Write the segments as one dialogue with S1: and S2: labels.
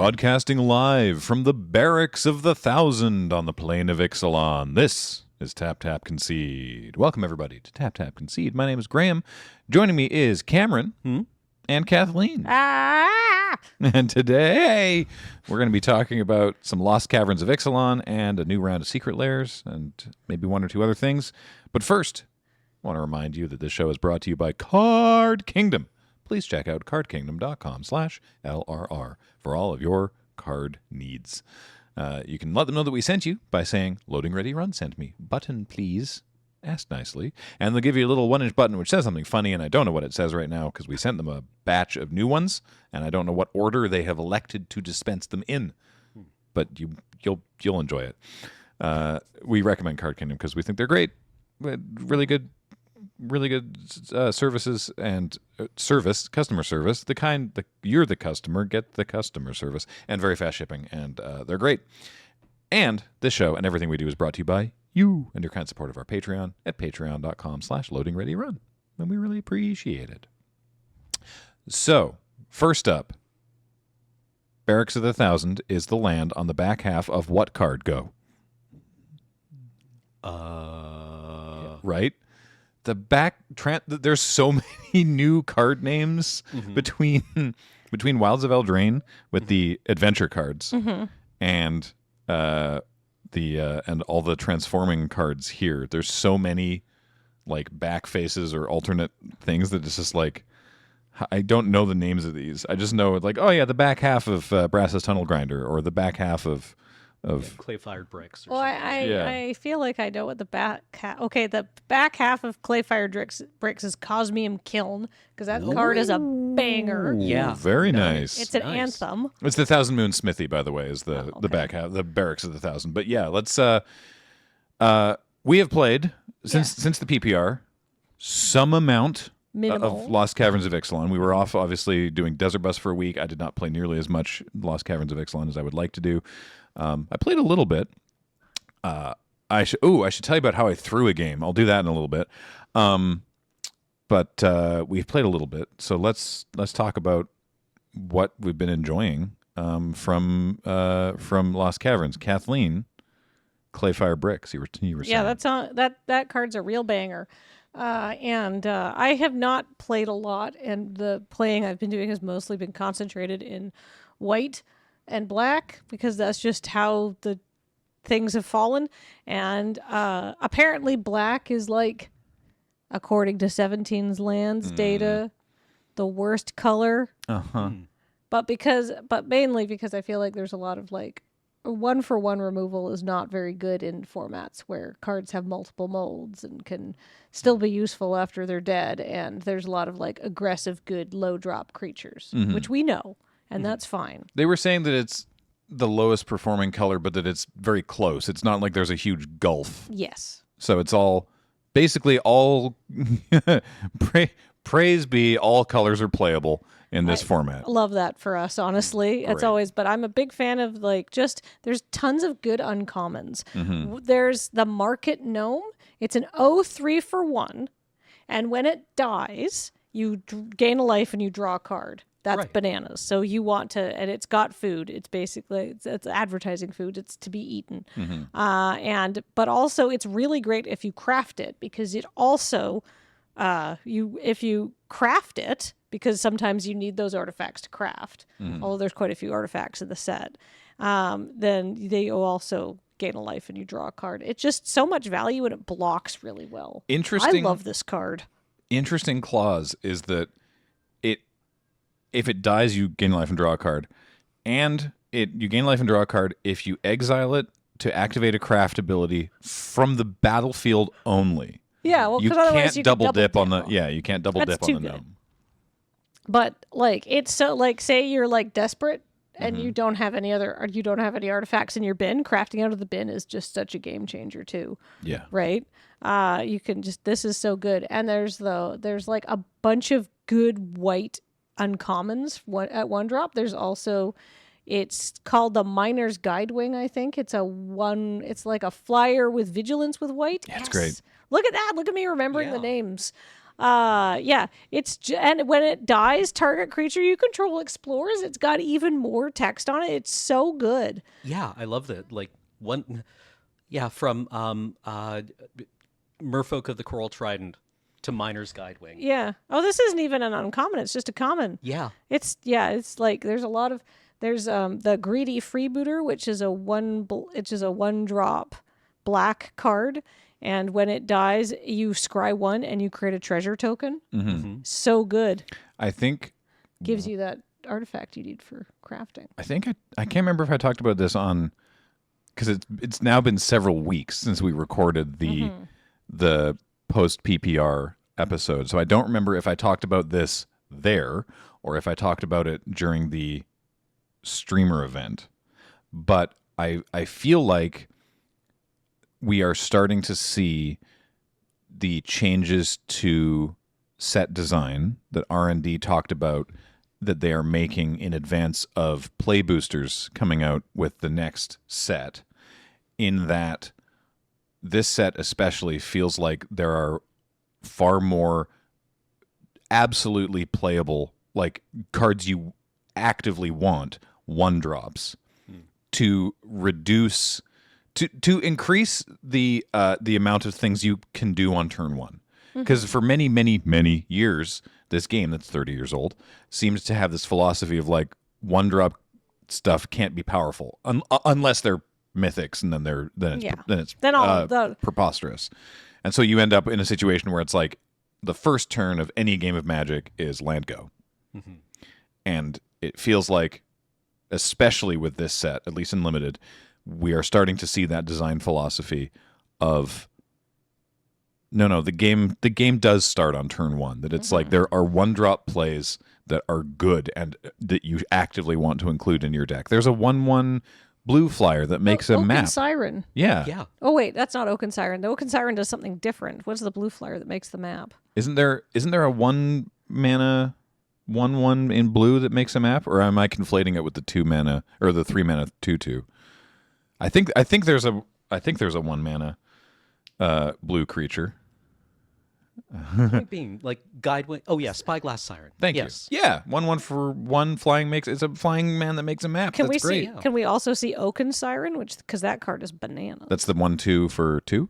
S1: Broadcasting live from the barracks of the Thousand on the plain of Ixalan. This is Tap Tap Concede. Welcome, everybody, to Tap Tap Concede. My name is Graham. Joining me is Cameron and Kathleen. And today, we're going to be talking about some Lost Caverns of Ixalan and a new round of Secret Lairs and maybe one or two other things. But first, I want to remind you that this show is brought to you by Card Kingdom. Please check out cardkingdom.com/LRR for all of your card needs. You can let them know that we sent you by saying, "Loading ready run sent me. Button, please. Ask nicely." And they'll give you a little 1-inch button which says something funny, and I don't know what it says right now because we sent them a batch of new ones, and I don't know what order they have elected to dispense them in. But you'll enjoy it. We recommend Card Kingdom because we think they're great. Really good services and customer service. You're the customer, get the customer service, and very fast shipping, and they're great. And this show and everything we do is brought to you by you and your kind support of our Patreon at patreon.com/loadingreadyrun, and we really appreciate it. So, first up, Barracks of the Thousand is the land on the back half of what card go? Right? The there's so many new card names between Wilds of Eldraine with the adventure cards and and all the transforming cards here. There's so many like back faces or alternate things that it's just like I don't know the names of these. I just know like, oh yeah, the back half of Brass's Tunnel Grinder or the back half of
S2: clay-fired bricks.
S3: Well, I feel like I know what the back half... Okay, the back half of clay-fired bricks is Cosmium Kiln, because that card is a banger.
S2: Yeah.
S1: Very nice.
S3: It's an anthem.
S1: It's the Thousand Moon Smithy, by the way, is the back half, the Barracks of the Thousand. But yeah, let's... we have played, since the PPR, some amount...
S3: Minimal.
S1: Of Lost Caverns of Ixalan. We were off, obviously, doing Desert Bus for a week. I did not play nearly as much Lost Caverns of Ixalan as I would like to do. I played a little bit. I should tell you about how I threw a game. I'll do that in a little bit. But we've played a little bit, so let's talk about what we've been enjoying from Lost Caverns. Kathleen, Clayfire Bricks. You were saying.
S3: Yeah, that card's a real banger. And I have not played a lot, and the playing I've been doing has mostly been concentrated in white and black because that's just how the things have fallen. And apparently black is like, according to 17's lands data, the worst color. But mainly because I feel like there's a lot of like 1-for-1 removal is not very good in formats where cards have multiple molds and can still be useful after they're dead. And there's a lot of like aggressive, good, low drop creatures, which we know, and that's fine.
S1: They were saying that it's the lowest performing color, but that it's very close. It's not like there's a huge gulf.
S3: Yes.
S1: So it's basically all praise be, all colors are playable in this format.
S3: I love that for us, honestly. It's always, but I'm a big fan of like there's tons of good uncommons. There's the Market Gnome. It's an 3/1, and when it dies, you gain a life and you draw a card. That's bananas. So you want to, and it's got food. It's basically, it's advertising food. It's to be eaten. But also it's really great if you craft it because it also, if you craft it, because sometimes you need those artifacts to craft, although there's quite a few artifacts in the set, then they also gain a life and you draw a card. It's just so much value and it blocks really well. I love this card.
S1: Interesting clause is that if it dies, you gain life and draw a card. And you gain life and draw a card if you exile it to activate a craft ability from the battlefield only.
S3: Yeah, well, because otherwise you
S1: double
S3: can
S1: dip on the you can't double dip on the gnome.
S3: But like it's so like say you're like desperate and you don't have any artifacts in your bin, crafting out of the bin is just such a game changer too. Yeah. Right? You can this is so good. And there's like a bunch of good white uncommons at 1-drop. There's also, it's called the Miner's Guidewing, I think. It's like a flyer with vigilance with white.
S1: Yeah, it's great.
S3: Look at that. Look at me remembering the names. Yeah, and when it dies, target creature you control explores. It's got even more text on it. It's so good.
S2: Yeah, I love that. Like from Merfolk of the Coral Trident to Miner's Guidewing.
S3: Yeah. Oh, this isn't even an uncommon. It's just a common.
S2: Yeah.
S3: It's like there's a lot of the Greedy Freebooter, which is a one drop black card, and when it dies, you scry 1 and you create a treasure token. So good.
S1: I think
S3: Gives you that artifact you need for crafting.
S1: I can't remember if I talked about this on, because it's now been several weeks since we recorded the post PPR episode, so I don't remember if I talked about this there or if I talked about it during the streamer event. But I feel like we are starting to see the changes to set design that R&D talked about that they are making in advance of play boosters coming out with the next set, in that this set especially feels like there are far more absolutely playable, like, cards you actively want, 1-drops to reduce to increase the amount of things you can do on turn 1. Because for many, many, many years, this game that's 30 years old seems to have this philosophy of, like, 1-drop stuff can't be powerful unless they're mythics, and then it's preposterous. And so you end up in a situation where it's like the first turn of any game of Magic is land go. And it feels like, especially with this set, at least in Limited, we are starting to see that design philosophy of the game does start on turn 1. That it's like there are 1-drop plays that are good and that you actively want to include in your deck. There's a 1/1 blue flyer that makes a map.
S3: Oaken Siren.
S1: Yeah.
S3: Oh wait, that's not Oaken Siren. The Oaken Siren does something different. What's the blue flyer that makes the map?
S1: Isn't there a 1 mana 1/1 in blue that makes a map, or am I conflating it with the 2 mana or the 3 mana 2/2? I think there's a 1 mana blue creature.
S2: Point being, like, Guidewing. Oh yeah, Spyglass Siren.
S1: Thank you. Yeah, 1/1 for 1 flying it's a flying man that makes a map. That's great.
S3: Can we also see Oaken Siren, because that card is bananas.
S1: That's the 1/2 for 2.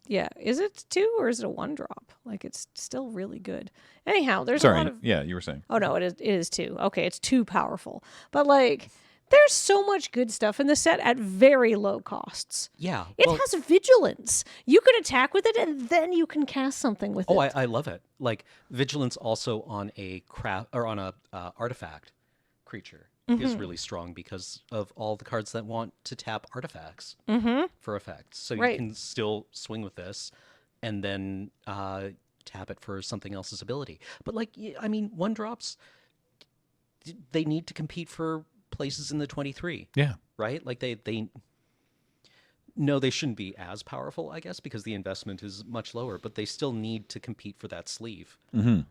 S3: Yeah, is it 2 or is it a 1-drop? Like, it's still really good. Anyhow, there's
S1: Sorry,
S3: a lot of.
S1: yeah, you were saying.
S3: Oh no, it is 2. Okay, it's too powerful, but like. There's so much good stuff in the set at very low costs.
S2: Yeah.
S3: It has vigilance. You can attack with it, and then you can cast something with it.
S2: Oh, I love it. Like, vigilance also on a artifact creature is really strong because of all the cards that want to tap artifacts for effects. So you can still swing with this and then tap it for something else's ability. But, like, I mean, 1-drops, they need to compete for places in the 23.
S1: Yeah.
S2: Right? Like, they shouldn't be as powerful, I guess, because the investment is much lower, but they still need to compete for that sleeve.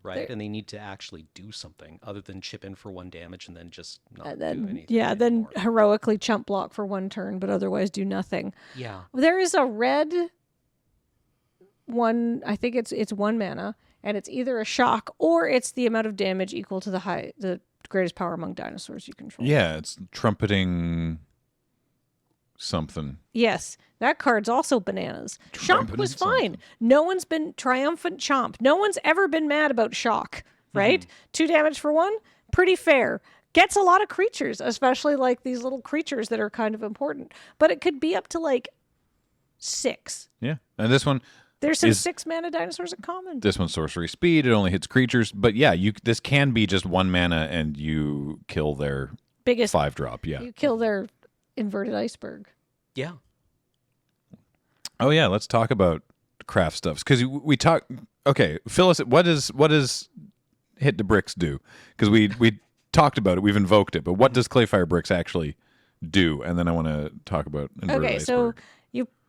S2: Right? And they need to actually do something other than chip in for 1 damage and then just not do anything.
S3: Yeah, then heroically chump block for 1 turn, but otherwise do nothing.
S2: Yeah.
S3: There is a red one, I think it's 1 mana, and it's either a shock or it's the amount of damage equal to the greatest power among dinosaurs you control.
S1: Yeah, it's trumpeting something.
S3: Yes, that card's also bananas. Chomp was fine. No one's been triumphant Chomp. No one's ever been mad about Shock, right? 2 damage for 1, pretty fair. Gets a lot of creatures, especially like these little creatures that are kind of important. But it could be up to like 6.
S1: Yeah, and this one.
S3: There's some 6 mana dinosaurs at common.
S1: This one's sorcery speed. It only hits creatures. But yeah, this can be just 1 mana and you kill their biggest 5-drop. Yeah.
S3: You kill their inverted iceberg.
S2: Yeah.
S1: Oh yeah, let's talk about craft stuffs. Because we talk. Okay, Phyllis, what does Hit the Bricks do? Because we talked about it. We've invoked it. But what does Clayfire Bricks actually do? And then I want to talk about inverted iceberg.
S3: So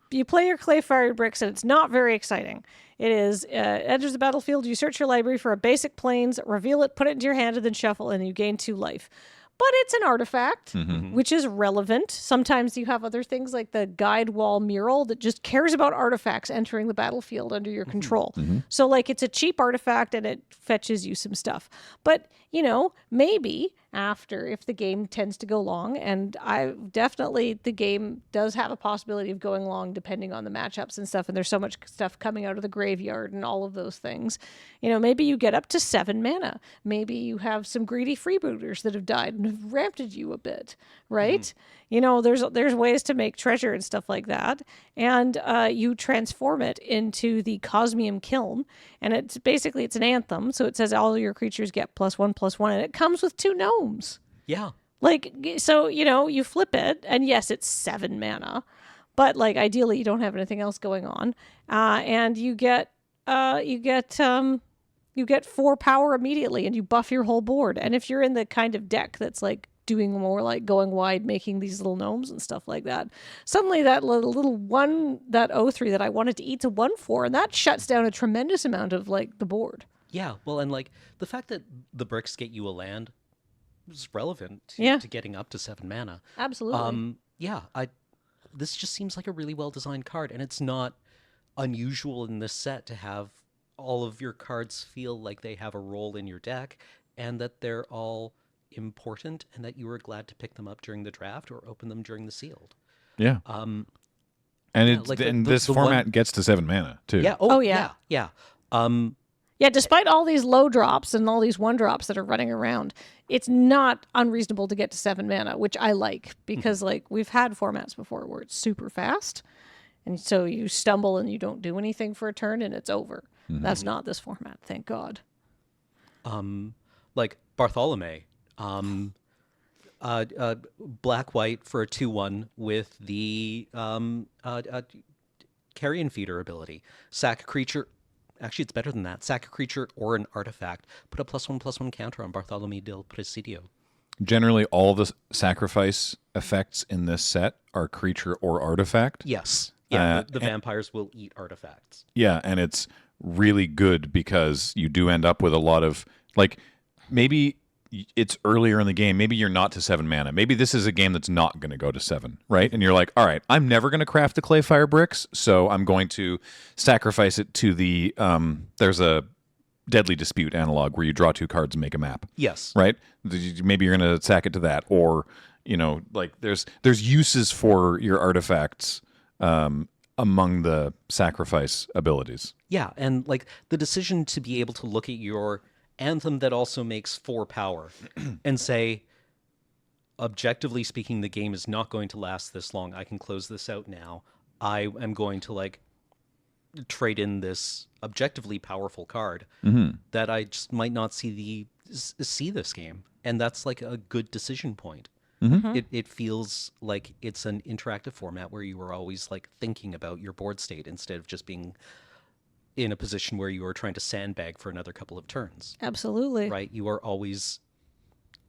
S3: you play your Clayfire Bricks, and it's not very exciting. It is, enters the battlefield, you search your library for a basic plains, reveal it, put it into your hand, and then shuffle, and you gain 2 life. but it's an artifact, which is relevant. Sometimes you have other things like the guide wall mural that just cares about artifacts entering the battlefield under your control. So like it's a cheap artifact and it fetches you some stuff. But, you know, maybe after, if the game tends to go long, and the game does have a possibility of going long depending on the matchups and stuff, and there's so much stuff coming out of the graveyard and all of those things. You know, maybe you get up to 7 mana. Maybe you have some greedy freebooters that have died and have ramped you a bit, right? You know, there's ways to make treasure and stuff like that, and you transform it into the Cosmium Kiln, and it's an anthem, so it says all your creatures get +1/+1, and it comes with 2 gnomes.
S2: Yeah.
S3: Like, so, you know, you flip it, and yes, it's 7 mana, but like ideally you don't have anything else going on, and you get 4 power immediately, and you buff your whole board. And if you're in the kind of deck that's like doing more like going wide, making these little gnomes and stuff like that, suddenly that little one, that 0/3 that I wanted to eat's a 1/4, and that shuts down a tremendous amount of like the board.
S2: Yeah, well, and like the fact that the bricks get you a land is relevant to getting up to 7 mana.
S3: Absolutely.
S2: This just seems like a really well designed card, and it's not unusual in this set to have all of your cards feel like they have a role in your deck, and that they're all important, and that you were glad to pick them up during the draft or open them during the sealed.
S1: Yeah. And this format gets to 7 mana too.
S2: Yeah. Yeah.
S3: Yeah, despite all these low drops and all these 1 drops that are running around, it's not unreasonable to get to 7 mana, which I like, because like we've had formats before where it's super fast, and so you stumble and you don't do anything for a turn and it's over. That's not this format, thank God.
S2: Like Bartholomew, black-white for a 2/1 with the Carrion Feeder ability. Sack a creature. Actually, it's better than that. Sack a creature or an artifact. Put a +1/+1 counter on Bartholomew del Presidio.
S1: Generally, all the sacrifice effects in this set are creature or artifact.
S2: Yes. Yeah, the vampires will eat artifacts.
S1: Yeah, and it's really good because you do end up with a lot of, like, maybe it's earlier in the game. Maybe you're not to 7 mana. Maybe this is a game that's not going to go to 7, right? And you're like, all right, I'm never going to craft the clay fire bricks, so I'm going to sacrifice it to the, there's a Deadly Dispute analog where you draw 2 cards and make a map.
S2: Yes.
S1: Right? Maybe you're going to sack it to that. Or, you know, like there's uses for your artifacts among the sacrifice abilities.
S2: Yeah, and like the decision to be able to look at your anthem that also makes 4 power and say, objectively speaking, the game is not going to last this long. I can close this out now. I am going to like trade in this objectively powerful card that I just might not see this game, and that's like a good decision point. It feels like it's an interactive format where you are always like thinking about your board state instead of just being in a position where you are trying to sandbag for another couple of turns.
S3: Absolutely.
S2: Right? You are always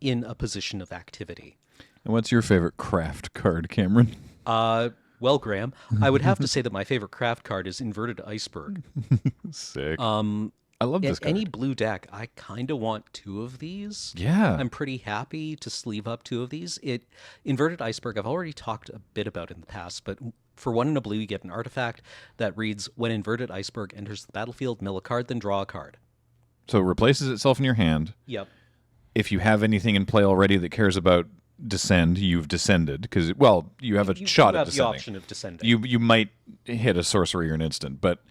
S2: in a position of activity.
S1: And what's your favorite craft card, Cameron?
S2: Well, Graham, I would have to say that my favorite craft card is Inverted Iceberg.
S1: Sick. I love this card.
S2: Any blue deck, I kind of want 2 of these.
S1: Yeah.
S2: I'm pretty happy to sleeve up 2 of these. Inverted Iceberg, I've already talked a bit about in the past, but for 1 and a blue, you get an artifact that reads, when Inverted Iceberg enters the battlefield, mill a card, then draw a card.
S1: So it replaces itself in your hand.
S2: Yep.
S1: If you have anything in play already that cares about descend, you've descended, because, well, you have a shot at descending.
S2: You have the option of descending.
S1: You might hit a sorcery or an instant, but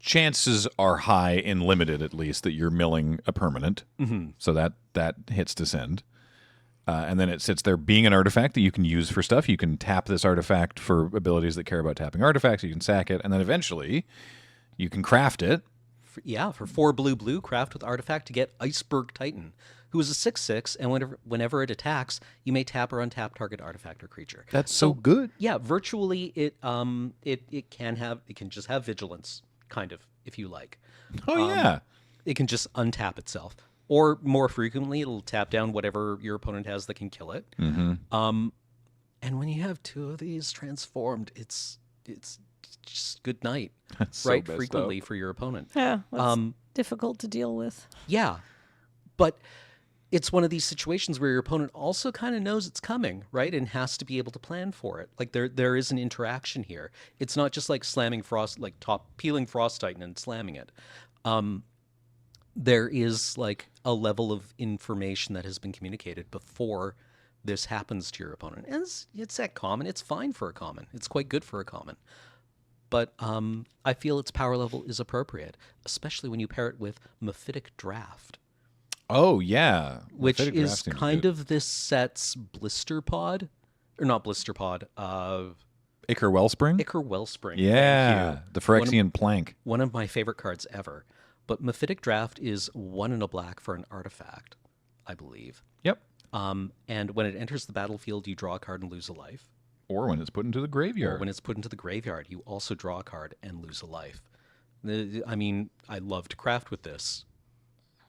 S1: chances are high in limited, at least, that you're milling a permanent. So that hits descend. And then it sits there being an artifact that you can use for stuff. You can tap this artifact for abilities that care about tapping artifacts. You can sack it, and then eventually you can craft it.
S2: For 4 blue, craft with artifact to get Iceberg Titan, who is a 6/6, and whenever it attacks, you may tap or untap target artifact or creature.
S1: That's so good.
S2: Yeah, virtually it can just have vigilance, kind of, if you like.
S1: Yeah.
S2: It can just untap itself. Or more frequently, it'll tap down whatever your opponent has that can kill it. And when you have 2 of these transformed, it's just good night.
S1: That's
S2: right?
S1: So
S2: frequently for your opponent.
S3: Yeah, that's difficult to deal with.
S2: Yeah. But it's one of these situations where your opponent also kind of knows it's coming, right? And has to be able to plan for it. Like there is an interaction here. It's not just like slamming peeling Frost Titan and slamming it. There is like a level of information that has been communicated before this happens to your opponent. And it's at common. It's fine for a common. It's quite good for a common. But I feel its power level is appropriate, especially when you pair it with Mephitic Draft.
S1: Oh, yeah.
S2: Which
S1: Mephitic
S2: is
S1: Draft seems
S2: kind
S1: good.
S2: of this set's blister pod. Or not blister pod.
S1: Ichor Wellspring?
S2: Ichor Wellspring.
S1: Yeah.
S2: Thank you.
S1: The Phyrexian Plank.
S2: One of my favorite cards ever. But Mephitic Draft is 1 and a black for an artifact, I believe.
S1: Yep.
S2: And when it enters the battlefield, you draw a card and lose a life.
S1: Or when it's put into the graveyard.
S2: Or when it's put into the graveyard, you also draw a card and lose a life. I mean, I love to craft with this.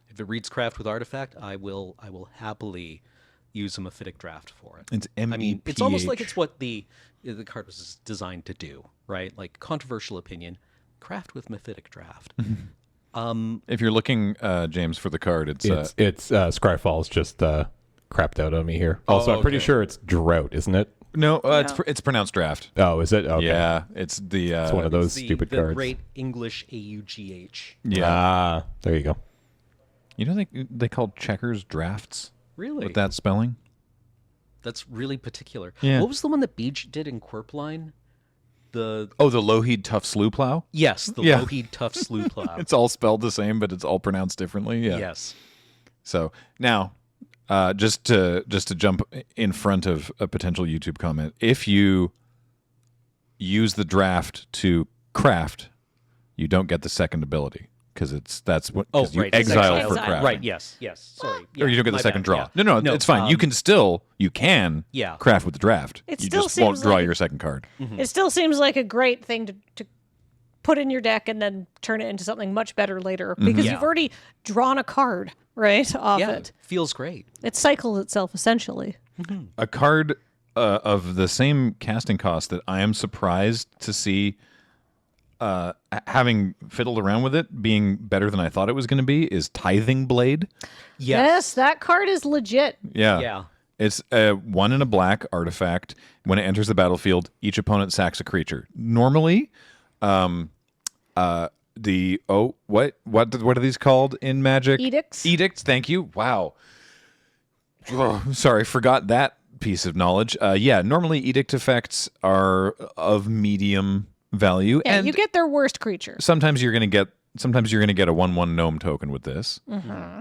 S2: If it reads craft with artifact, I will happily use a Mephitic Draft for it.
S1: It's MEPH.
S2: I mean, it's almost like it's what the card was designed to do, right? Like, controversial opinion, craft with Mephitic Draft.
S1: If you're looking, James, for the card, it's
S4: Scryfall's just crapped out on me here. Also, I'm pretty
S1: okay.
S4: sure it's Drought, isn't it?
S1: no, it's pronounced draft.
S4: Oh, is it? Okay.
S1: Yeah, it's the
S4: It's one of those stupid
S2: the
S4: cards.
S2: great English AUGH.
S1: yeah.
S4: Ah, there you go.
S1: You know they called checkers drafts
S2: Really?
S1: with that spelling.
S2: That's really particular.
S1: Yeah.
S2: What was the one that Beach did in Quirpline? The
S1: Lougheed Tough Slew Plow.
S2: Yes, the
S1: Yeah.
S2: Lougheed Tough Slew Plow.
S1: It's all spelled the same, but it's all pronounced differently. Yeah.
S2: Yes.
S1: So now, just to jump in front of a potential YouTube comment, if you use the draft to craft, you don't get the second ability because you
S2: right, it's
S1: exile
S3: exile.
S1: for crafting.
S2: Right, yes. Sorry.
S1: Or you don't get the
S2: my
S1: second
S2: bad,
S1: draw.
S2: yeah.
S1: No, it's fine. You can
S2: Yeah.
S1: craft with the draft.
S3: It
S1: you
S3: still
S1: just won't
S3: seems
S1: draw
S3: like-
S1: your second card.
S3: It still seems like a great thing to put in your deck and then turn it into something much better later because
S2: Yeah.
S3: you've already drawn a card, right, off
S2: Yeah,
S3: it.
S2: feels great.
S3: It cycles itself essentially.
S1: A card of the same casting cost that I am surprised to see having fiddled around with it being better than I thought it was going to be is Tithing Blade.
S3: Yes, that card is legit.
S1: Yeah.
S2: Yeah.
S1: It's a 1 and a black artifact. When it enters the battlefield, each opponent sacks a creature. Normally, what are these called in Magic?
S3: Edicts.
S1: Edicts, thank you. Wow. Oh, sorry, forgot that piece of knowledge. Normally edict effects are of medium value,
S3: Yeah,
S1: and
S3: you get their worst creature.
S1: sometimes you're going to get a 1/1 gnome token with this.
S3: Mm-hmm.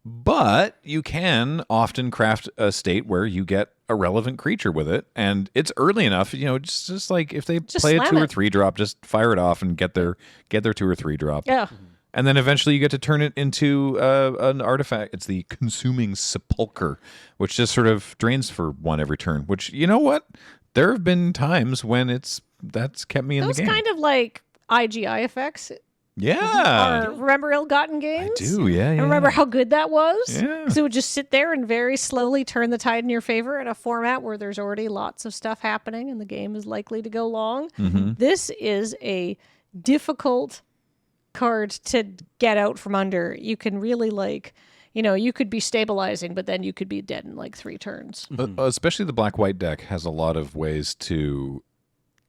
S1: But you can often craft a state where you get a relevant creature with it, and it's early enough. Just like if they
S3: Just
S1: play a
S3: slam
S1: 2 or
S3: it.
S1: 3 drop, just fire it off and get their 2 or 3 drop.
S3: Yeah.
S1: And then eventually you get to turn it into an artifact. It's the Consuming Sepulcher, which just sort of drains for 1 every turn. Which, you know what? There have been times when that's kept me in
S3: Those
S1: the game.
S3: kind of like IGI effects
S1: Yeah.
S3: are, remember Ill-Gotten Gains?
S1: I do, yeah.
S3: And remember how good that was?
S1: Yeah.
S3: Because it would just sit there and very slowly turn the tide in your favor in a format where there's already lots of stuff happening and the game is likely to go long.
S1: Mm-hmm.
S3: This is a difficult card to get out from under. You can really you could be stabilizing, but then you could be dead in like 3 turns.
S1: Especially the black-white deck has a lot of ways to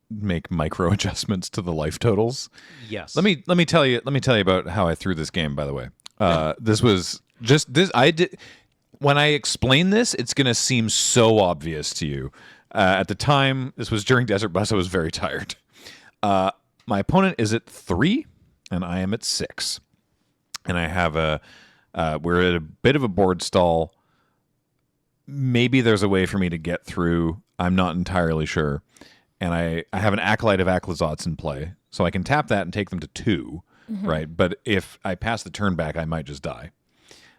S1: make micro adjustments to the life totals.
S2: Yes.
S1: Let me tell you about how I threw this game, by the way. This was just this I did when I explain this, it's going to seem so obvious to you. At the time, this was during Desert Bus, I was very tired. My opponent is at 3 and I am at 6. And I have we're at a bit of a board stall. Maybe there's a way for me to get through. I'm not entirely sure. And I have an Acolyte of Aklizots in play, so I can tap that and take them to 2, right? But if I pass the turn back, I might just die.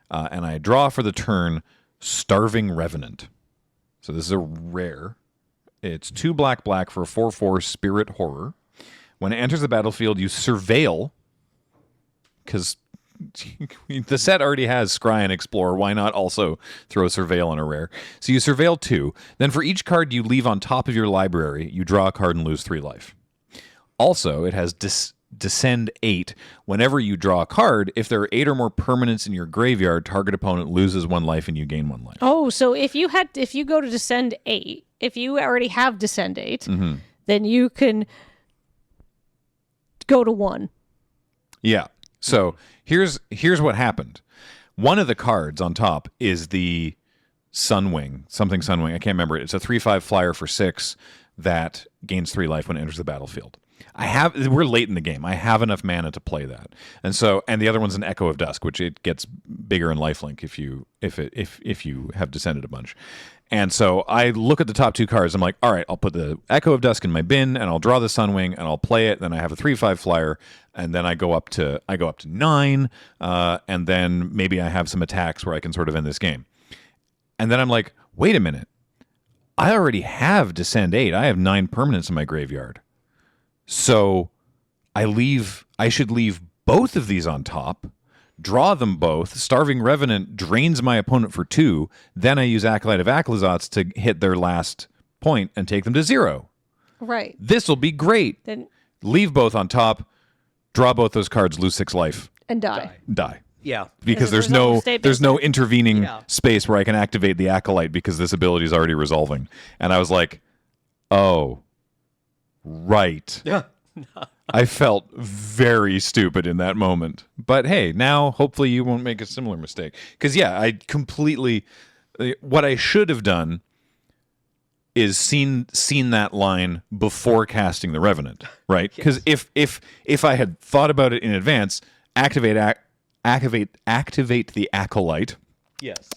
S1: And I draw for the turn Starving Revenant. So this is a rare. It's 2 black for a 4/4 Spirit Horror. When it enters the battlefield, you surveil, because the set already has Scry and Explore. Why not also throw Surveil on a rare? So you surveil 2. Then for each card you leave on top of your library, you draw a card and lose 3 life. Also, it has descend 8. Whenever you draw a card, if there are 8 or more permanents in your graveyard, target opponent loses 1 life and you gain 1 life.
S3: Oh, so if you go to descend 8, if you already have descend 8, then you can go to 1.
S1: Yeah. So here's what happened. One of the cards on top is the Sunwing, something Sunwing. I can't remember it. It's a 3/5 flyer for 6 that gains 3 life when it enters the battlefield. We're late in the game. I have enough mana to play that. And the other one's an Echo of Dusk, which it gets bigger in lifelink if you have descended a bunch. And so I look at the top 2 cards. I'm like, all right, I'll put the Echo of Dusk in my bin, and I'll draw the Sunwing, and I'll play it. Then I have a 3/5 flyer, and then I go up to 9, and then maybe I have some attacks where I can sort of end this game. And then I'm like, wait a minute, I already have descend 8. I have 9 permanents in my graveyard, so I should leave both of these on top. Draw them both. Starving Revenant drains my opponent for 2. Then I use Acolyte of Aclazotz to hit their last point and take them to 0.
S3: Right.
S1: This will be great.
S3: Then
S1: Leave both on top. Draw both those cards. Lose 6 life.
S3: and die.
S2: Yeah.
S1: Because there's no intervening space where I can activate the Acolyte because this ability is already resolving. And I was like, oh, right.
S2: Yeah.
S1: I felt very stupid in that moment. But hey, now hopefully you won't make a similar mistake. Because I completely... What I should have done is seen that line before casting the Revenant, right? Because if I had thought about it in advance, activate the Acolyte.
S2: Yes.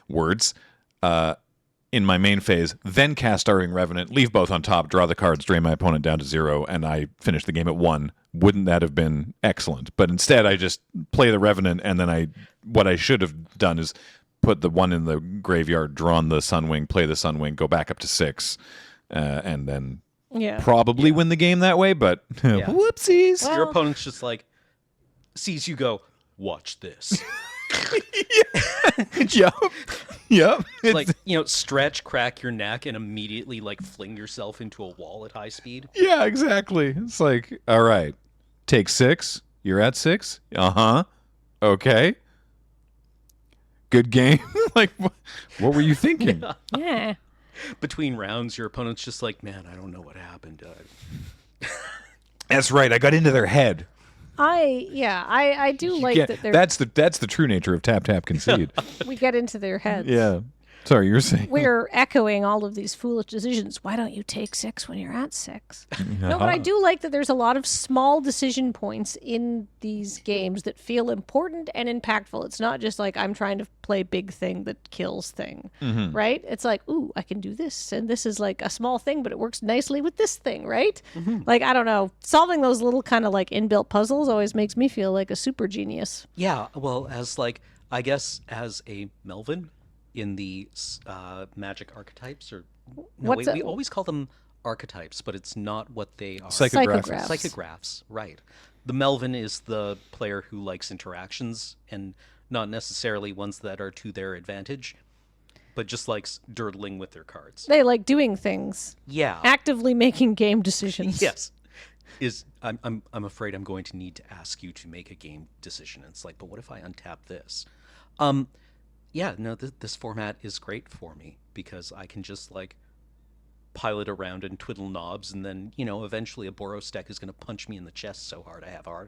S1: Words. In my main phase, then cast Starving Revenant, leave both on top, draw the cards, drain my opponent down to 0, and I finish the game at 1. Wouldn't that have been excellent? But instead, I just play the Revenant, and then what I should have done is put the 1 in the graveyard, drawn the Sunwing, play the Sunwing, go back up to 6, and then probably win the game that way, but whoopsies.
S2: Well, your opponent's just like, sees you go, watch this.
S1: Yep.
S2: It's like, stretch, crack your neck, and immediately fling yourself into a wall at high speed.
S1: Yeah, exactly. It's like, all right, take 6. You're at 6. Okay. Good game. What were you thinking?
S3: Yeah.
S2: Between rounds, your opponent's just like, man, I don't know what happened.
S1: That's right. I got into their head.
S3: I do like that.
S1: That's the true nature of tap concede.
S3: We get into their heads.
S1: Yeah. Sorry, you were saying.
S3: We're echoing all of these foolish decisions. Why don't you take 6 when you're at 6? No, but I do like that there's a lot of small decision points in these games that feel important and impactful. It's not just like I'm trying to play big thing that kills thing, right? It's like, ooh, I can do this, and this is like a small thing, but it works nicely with this thing, right? Like, I don't know. Solving those little kind of inbuilt puzzles always makes me feel like a super genius.
S2: Yeah, well, I guess as a Melvin in the magic archetypes, we always call them archetypes, but it's not what they are.
S3: Psychographs,
S2: right. The Melvin is the player who likes interactions, and not necessarily ones that are to their advantage, but just likes durdling with their cards.
S3: They like doing things.
S2: Yeah.
S3: Actively making game decisions.
S2: Yes. I'm afraid I'm going to need to ask you to make a game decision. And it's like, but what if I untap this? This format is great for me because I can just pilot around and twiddle knobs, and then eventually a Boros deck is going to punch me in the chest so hard I have a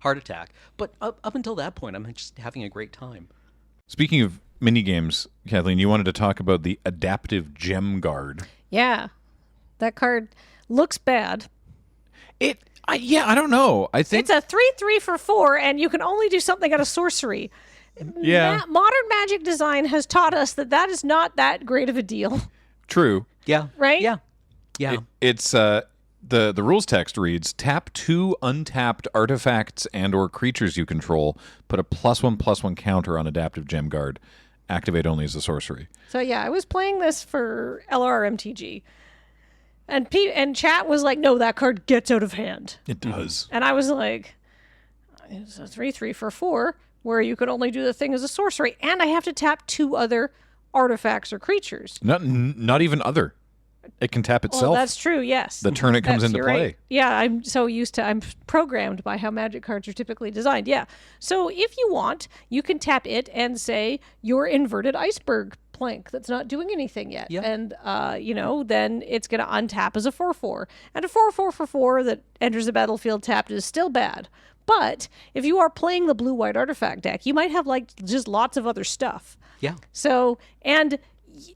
S2: heart attack. But up until that point, I'm just having a great time.
S1: Speaking of mini games, Kathleen, you wanted to talk about the Adaptive Gem Guard. Yeah,
S3: that card looks bad.
S1: I don't know. I think
S3: it's a 3/3 for 4, and you can only do something out of sorcery.
S1: Yeah.
S3: Modern Magic design has taught us that is not that great of a deal.
S1: True.
S2: Yeah.
S3: Right?
S2: Yeah.
S1: It's the rules text reads, tap 2 untapped artifacts and or creatures you control, put a +1/+1 counter on Adaptive Gem Guard. Activate only as a sorcery.
S3: So I was playing this for LRRMTG. And chat was like, no, that card gets out of hand.
S1: It does.
S3: And I was like, it's a 3/3 for 4 where you could only do the thing as a sorcery, and I have to tap 2 other artifacts or creatures.
S1: Not even other. It can tap
S3: Well,
S1: itself
S3: that's true. Yes.
S1: the turn it comes into
S3: You're
S1: play.
S3: right. Yeah, I'm programmed by how Magic cards are typically designed. Yeah. So if you want, you can tap it and say your inverted iceberg plank that's not doing anything yet.
S2: Yeah.
S3: And then it's going to untap as a 4/4. And a 4/4 for 4 that enters the battlefield tapped is still bad. But if you are playing the blue-white artifact deck, you might have like just lots of other stuff.
S2: Yeah.
S3: So, and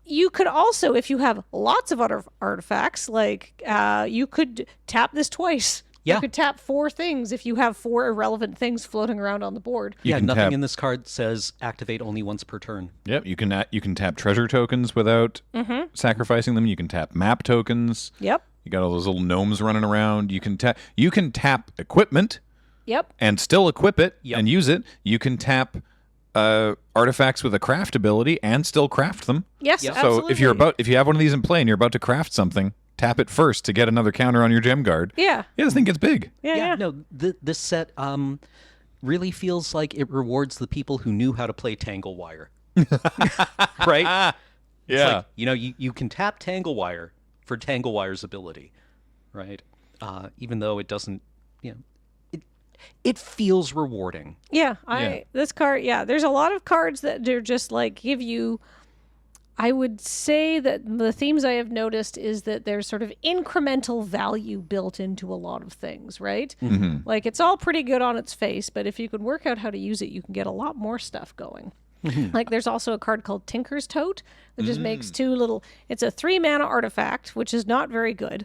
S3: you could also, if you have lots of other artifacts, like you could tap this twice.
S2: Yeah.
S3: You could tap 4 things if you have 4 irrelevant things floating around on the board.
S1: You can
S2: Nothing
S1: tap-
S2: in this card says activate only once per turn.
S1: Yep, you can tap treasure tokens without sacrificing them. You can tap map tokens.
S3: Yep.
S1: You got all those little gnomes running around. You can tap equipment
S3: Yep.
S1: and still equip it
S2: Yep.
S1: and use it. You can tap artifacts with a craft ability and still craft them.
S3: Yes,
S2: Yep.
S3: absolutely.
S1: So if you have one of these in play and you're about to craft something, tap it first to get another counter on your gem guard.
S3: Yeah.
S1: Yeah, this thing gets big.
S3: Yeah.
S2: No, this set really feels like it rewards the people who knew how to play Tangle Wire. Right? It's
S1: Yeah.
S2: like, you can tap Tangle Wire for Tangle Wire's ability, right? Even though it doesn't, it feels rewarding.
S3: Yeah,
S1: Yeah.
S3: This card, there's a lot of cards that they're just like give you. I would say that the themes I have noticed is that there's sort of incremental value built into a lot of things, right?
S1: Mm-hmm.
S3: Like it's all pretty good on its face, but if you can work out how to use it, you can get a lot more stuff going. Like there's also a card called Tinker's Tote that just makes 2 little. It's a 3 mana artifact, which is not very good.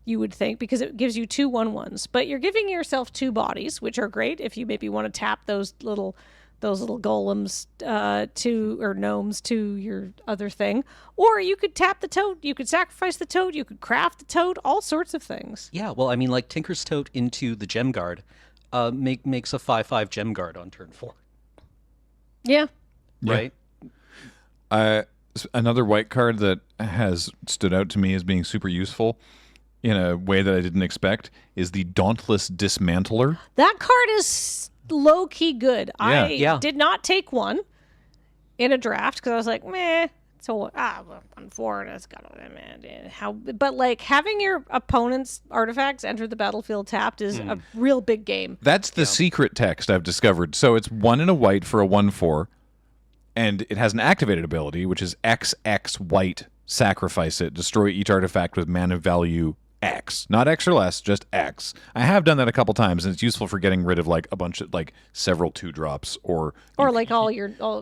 S3: You would think, because it gives you 2 1/1s, but you're giving yourself 2 bodies, which are great if you maybe want to tap those little golems or gnomes to your other thing, or you could tap the toad, you could sacrifice the toad, you could craft the toad, all sorts of things.
S2: Yeah, well, I mean, like Tinker's Tote into the Gem Guard makes a 5/5 Gem Guard on turn 4,
S3: Yeah,
S2: right?
S1: Another white card that has stood out to me as being super useful in a way that I didn't expect is the Dauntless Dismantler.
S3: that card is low-key good. I
S2: Yeah.
S3: did not take one in a draft because I was like, meh. So 1/4, that's got but like having your opponent's artifacts enter the battlefield tapped is a real big game.
S1: That's the secret text I've discovered. So it's 1 and a white for a 1/4, and it has an activated ability, which is XX white, sacrifice it, destroy each artifact with mana value X. Not X or less, just X. I have done that a couple times, and it's useful for getting rid of like a bunch of like several 2-drops or
S3: Like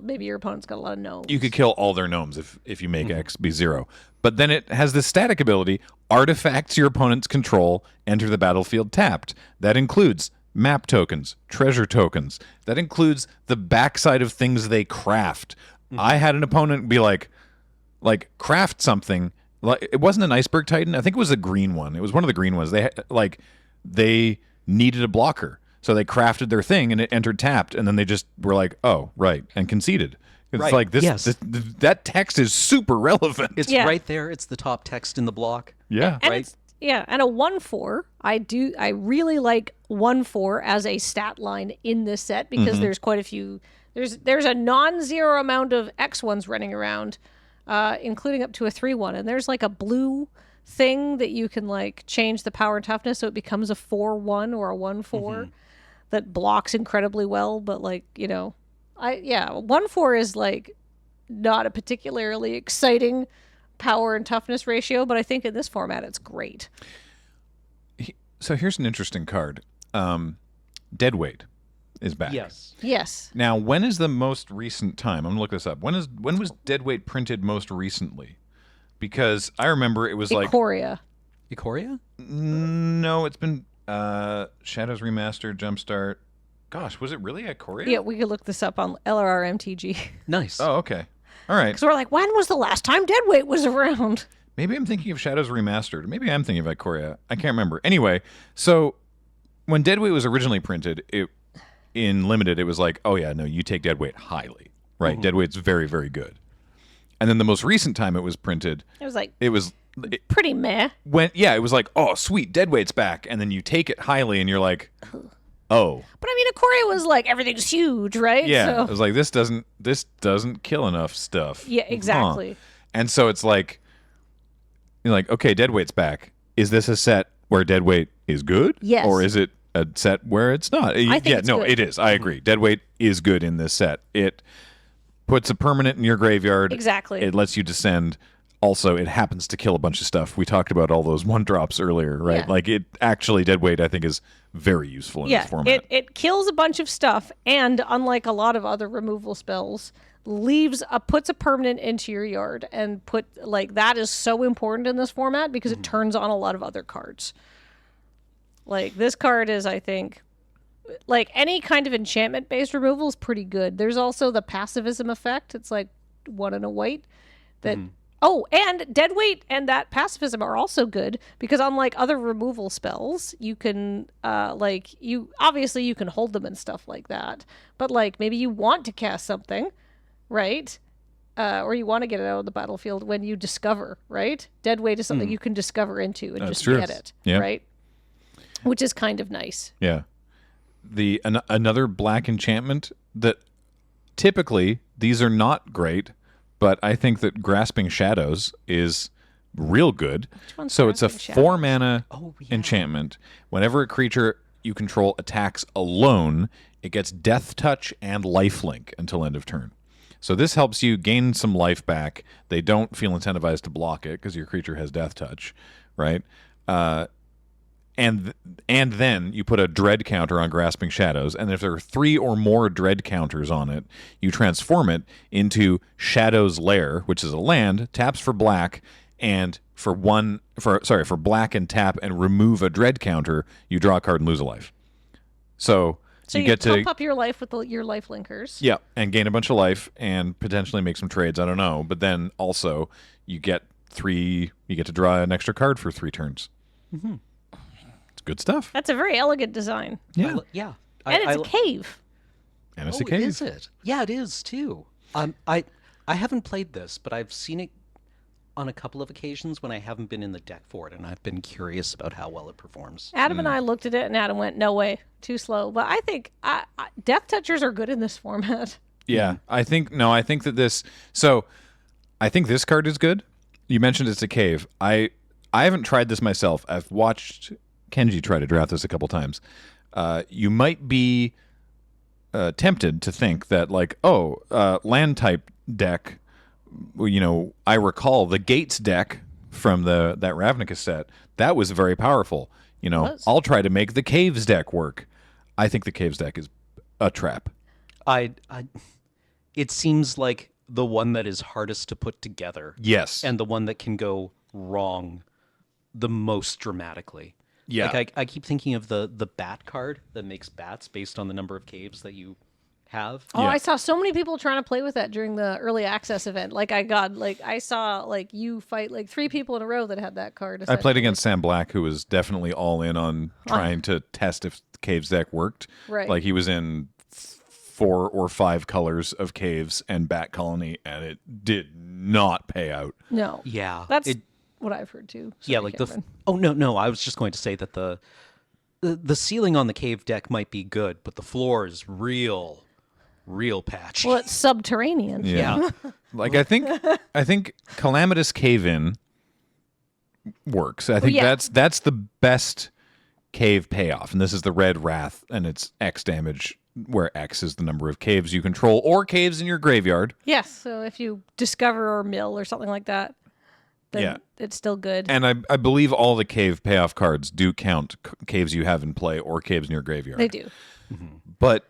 S3: maybe your opponent's got a lot of gnomes.
S1: you could kill all their gnomes if you make X be 0. But then it has this static ability, artifacts your opponent's control enter the battlefield tapped. That includes map tokens, treasure tokens. That includes the backside of things they craft. I had an opponent be like craft something. Like it wasn't an Iceberg Titan. I think it was a green one. It was one of the green ones. They needed a blocker. So they crafted their thing and it entered tapped, and then they just were like, "Oh, right," and conceded. It's
S2: Right.
S1: like this,
S2: Yes.
S1: that text is super relevant.
S2: It's
S3: Yeah.
S2: right there. It's the top text in the block.
S1: Yeah.
S3: And
S2: Right.
S3: and a 1/4. I really like 1/4 as a stat line in this set because there's quite a few. There's a non-zero amount of X ones running around, including up to a 3/1, and there's like a blue thing that you can like change the power and toughness so it becomes a 4/1 or a 1/4 that blocks incredibly well. But 1/4 is like not a particularly exciting power and toughness ratio, but I think in this format it's great.
S1: So here's an interesting card. Deadweight is back.
S3: Yes.
S1: Now, when is the most recent time? I'm gonna look this up. When was Deadweight printed most recently? Because I remember it was like
S3: Ikoria.
S2: Ikoria?
S1: no, it's been Shadows Remastered, Jumpstart. Gosh, was it really Ikoria?
S3: Yeah, we could look this up on LRRMTG.
S2: Nice.
S1: Oh, okay. All right.
S3: Because we're like, when was the last time Deadweight was around?
S1: Maybe I'm thinking of Shadows Remastered. Maybe I'm thinking of Ikoria. I can't remember. Anyway, so when Deadweight was originally printed, in Limited, it was like, oh yeah, no, you take Deadweight highly, right? Deadweight's very, very good. And then the most recent time it was printed,
S3: It was like
S1: it was
S3: pretty meh.
S1: it was like, oh sweet, Deadweight's back, and then you take it highly, and you're like, oh
S3: But I mean, Ikoria was like, everything's huge, right?
S1: yeah,
S3: So,
S1: it was like this doesn't kill enough stuff.
S3: yeah, exactly.
S1: And so it's like, you're like, okay, Deadweight's back. Is this a set where Deadweight is good?
S3: Yes.
S1: Or is it a set where it's not?
S3: I think it's good.
S1: It is. I agree. Deadweight is good in this set. It puts a permanent in your graveyard.
S3: Exactly.
S1: It lets you descend. Also, it happens to kill a bunch of stuff. We talked about all those one drops earlier, right?
S3: Yeah.
S1: Like it actually, Deadweight, I think, is very useful in this format.
S3: It kills a bunch of stuff, and unlike a lot of other removal spells, puts a permanent into your yard, and that is so important in this format because it turns on a lot of other cards. Like this card is, I think, like any kind of enchantment based removal is pretty good. There's also the passivism effect. It's like 1 and a white that. Oh, and Deadweight and that pacifism are also good because unlike other removal spells, you can you can hold them and stuff like that. But like maybe you want to cast something, right? Or you want to get it out of the battlefield when you discover, right? Deadweight is something you can discover into and just get it, right? Which is kind of nice.
S1: Yeah. Another black enchantment that typically these are not great, but I think that Grasping Shadows is real good. So it's a 4-mana enchantment. Whenever a creature you control attacks alone, it gets Death Touch and Lifelink until end of turn. So this helps you gain some life back. They don't feel incentivized to block it because your creature has Death Touch, right? And then you put a dread counter on Grasping Shadows, and if there are 3 or more dread counters on it, you transform it into Shadow's Lair, which is a land, taps for black, and for black and tap and remove a dread counter, you draw a card and lose a life. So you get to
S3: pump up your life with your life linkers.
S1: Yeah, and gain a bunch of life and potentially make some trades. I don't know, but then also you get to draw an extra card for 3 turns. Mm-hmm. Good stuff.
S3: That's a very elegant design.
S1: Yeah.
S3: And it's a cave.
S1: And it's a cave.
S2: Is it? Yeah, it is too. I haven't played this, but I've seen it on a couple of occasions when I haven't been in the deck for it, and I've been curious about how well it performs.
S3: Adam and I looked at it, and Adam went, "No way, too slow." But I think Death Touchers are good in this format.
S1: Yeah, I think that this. So, I think this card is good. You mentioned it's a cave. I haven't tried this myself. I've watched Kenji try to draft this a couple times. You might be tempted to think that, like, land type deck. I recall the Gates deck from that Ravnica set. That was very powerful. I'll try to make the Caves deck work. I think the Caves deck is a trap.
S2: It seems like the one that is hardest to put together.
S1: Yes,
S2: and the one that can go wrong the most dramatically.
S1: Yeah,
S2: like I keep thinking of the bat card that makes bats based on the number of caves that you have.
S3: Oh, yeah. I saw so many people trying to play with that during the early access event. I saw you fight 3 people in a row that had that card.
S1: I played against Sam Black, who was definitely all in on trying to test if Caves deck worked.
S3: Right.
S1: Like he was in 4 or 5 colors of Caves and Bat Colony, and it did not pay out.
S3: No.
S2: Yeah.
S3: That's what I've heard too. Sorry, Cameron.
S2: No, I was just going to say that the ceiling on the cave deck might be good, but the floor is real patchy.
S3: Well, it's subterranean.
S1: Yeah. Like I think Calamitous Cave In works. I think that's the best cave payoff, and this is the Red Wrath, and it's X damage, where X is the number of caves you control or caves in your graveyard.
S3: Yes, so if you discover or mill or something like that, then it's still good.
S1: And I believe all the cave payoff cards do count caves you have in play or caves in your graveyard.
S3: They do.
S1: Mm-hmm. But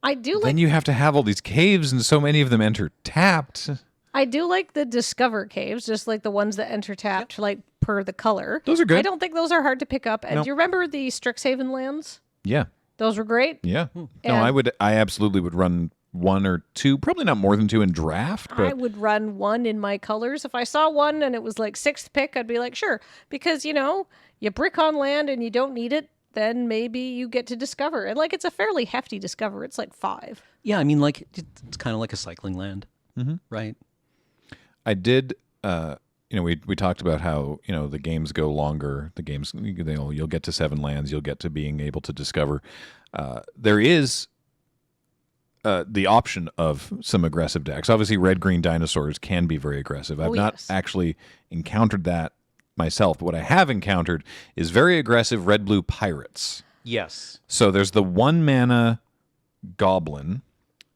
S3: I do
S1: then you have to have all these caves, and so many of them enter tapped.
S3: I do like the Discover caves, just like the ones that enter tapped, per the color.
S1: Those are good.
S3: I don't think those are hard to pick up. And do you remember the Strixhaven lands?
S1: Yeah.
S3: Those were great.
S1: Yeah. No, I absolutely would run 1 or 2, probably not more than 2 in draft. But
S3: I would run 1 in my colors. If I saw 1 and it was 6th pick, I'd be like, sure. Because, you brick on land and you don't need it, then maybe you get to Discover. And it's a fairly hefty Discover. It's 5.
S2: Yeah, I mean, it's kind of like a cycling land, right?
S1: I did, we talked about how, the games go longer. The games, you'll get to 7 lands. You'll get to being able to discover. There is the option of some aggressive decks. Obviously, red-green dinosaurs can be very aggressive. I've not actually encountered that myself, but what I have encountered is very aggressive red-blue pirates.
S2: Yes.
S1: So there's the 1-mana goblin.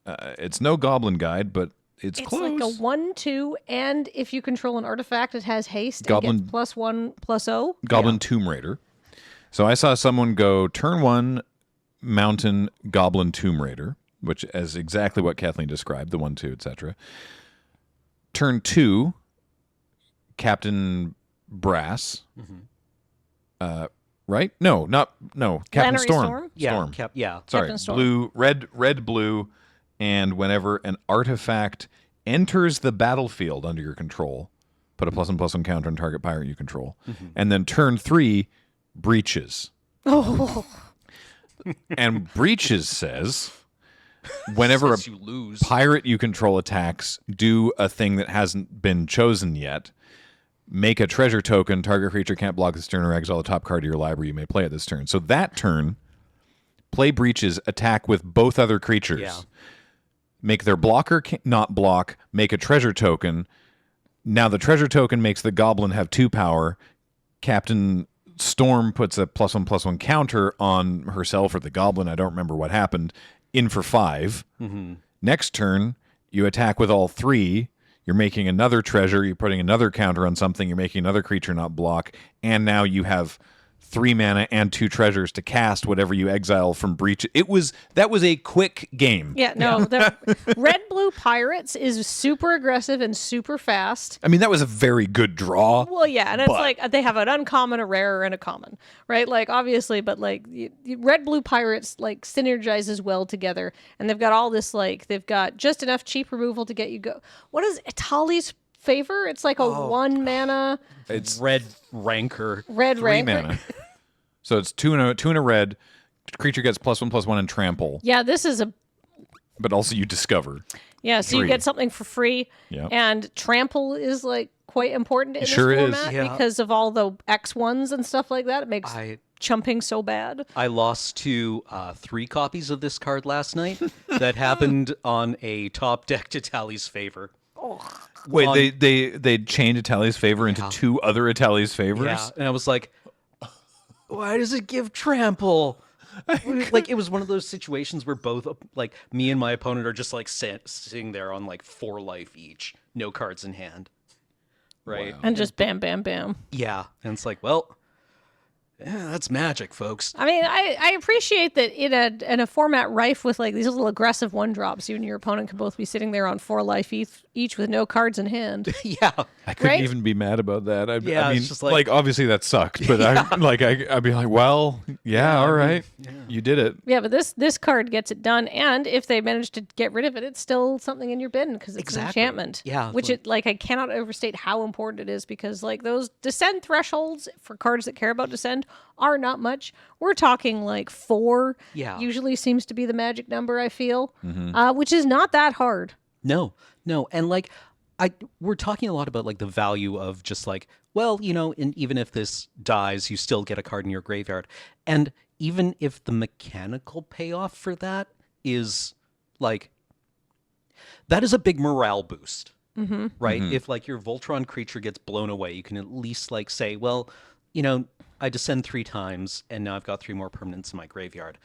S1: It's no goblin guide, but it's close.
S3: It's like a 1/2, and if you control an artifact, it has haste
S1: Goblin-
S3: and gets +1/+0.
S1: Goblin Tomb Raider. So I saw someone go turn 1 mountain Goblin Tomb Raider, which is exactly what Kathleen described, the 1/2, etc. Turn 2, Captain Brass. Right? No, Captain
S3: Lannery
S1: Storm.
S3: Storm?
S2: Yeah.
S1: Storm.
S2: Yeah.
S1: Sorry,
S3: Captain Storm.
S1: blue, red, blue, and whenever an artifact enters the battlefield under your control, put a +1/+1 counter on target pirate you control. And then turn 3, breaches.
S3: Oh,
S1: And breaches says, whenever
S2: Says you lose.
S1: pirate you control attacks, do a thing that hasn't been chosen yet. Make a treasure token. Target creature can't block this turn or exile the top card of your library you may play at this turn. So that turn, play breaches, attack with both other creatures.
S2: Yeah.
S1: Make their blocker not block. Make a treasure token. Now the treasure token makes the goblin have 2 power. Captain Storm puts a +1/+1 counter on herself or the goblin. I don't remember what happened. In for 5. Next turn, you attack with all 3. You're making another treasure. You're putting another counter on something. You're making another creature not block. And now you have 3 mana and 2 treasures to cast whatever you exile from breach. That was a quick game.
S3: yeah, no. The red-blue pirates is super aggressive and super fast.
S1: I mean, that was a very good draw.
S3: Well, yeah, and it's
S1: But-
S3: like they have an uncommon, a rare, and a common, right? Like obviously, but like red-blue pirates like synergizes well together, and they've got all this like they've got just enough cheap removal to get you go. What is Itali's favor? It's like a 1 mana
S1: It's
S2: Red Rancor.
S3: red
S1: 3
S3: rank.
S1: mana. So it's 2 and a red. Creature gets +1/+1 and trample,
S3: Yeah, this is a
S1: but also you discover.
S3: yeah. So you
S1: Free.
S3: get something for free,
S1: Yep.
S3: and trample is like quite important in
S1: sure
S3: this
S1: is.
S3: format
S2: Yeah.
S3: because of all the X1s and stuff like that. It makes
S2: I
S3: chumping so bad.
S2: I lost to 3 copies of this card last night. That happened on a top deck to Tally's favor.
S1: Wait,
S2: On-
S1: they chained Itali's favor into 2 other Itali's favors?
S2: Yeah, and I was like, why does it give trample? Like it was one of those situations where both like me and my opponent are just like sitting there on like 4 life each, no cards in hand, right?
S1: Wow.
S3: And just bam, bam, bam.
S2: Yeah, and it's like, well, yeah, that's magic, folks.
S3: I mean, I appreciate that in a format rife with like these little aggressive 1-drops, you and your opponent can both be sitting there on 4 life each with no cards in hand.
S2: Yeah,
S1: I couldn't
S3: Right?
S1: even be mad about that. I
S2: Yeah,
S1: mean,
S2: it's just like-
S1: obviously that sucked, but I'd be like, well, yeah, all right, you did it.
S3: Yeah, but this card gets it done, and if they manage to get rid of it, it's still something in your bin because it's
S2: Exactly.
S3: an enchantment.
S2: Yeah,
S3: which I cannot overstate how important it is because like those descend thresholds for cards that care about descend are not much. We're talking like 4.
S2: Yeah.
S3: usually seems to be the magic number. I feel, which is not that hard.
S2: no, and like we're talking a lot about like the value of just like, well, and even if this dies, you still get a card in your graveyard, and even if the mechanical payoff for that is like that is a big morale boost, right? If like your Voltron creature gets blown away, you can at least like say, well, I descend 3 times, and now I've got 3 more permanents in my graveyard.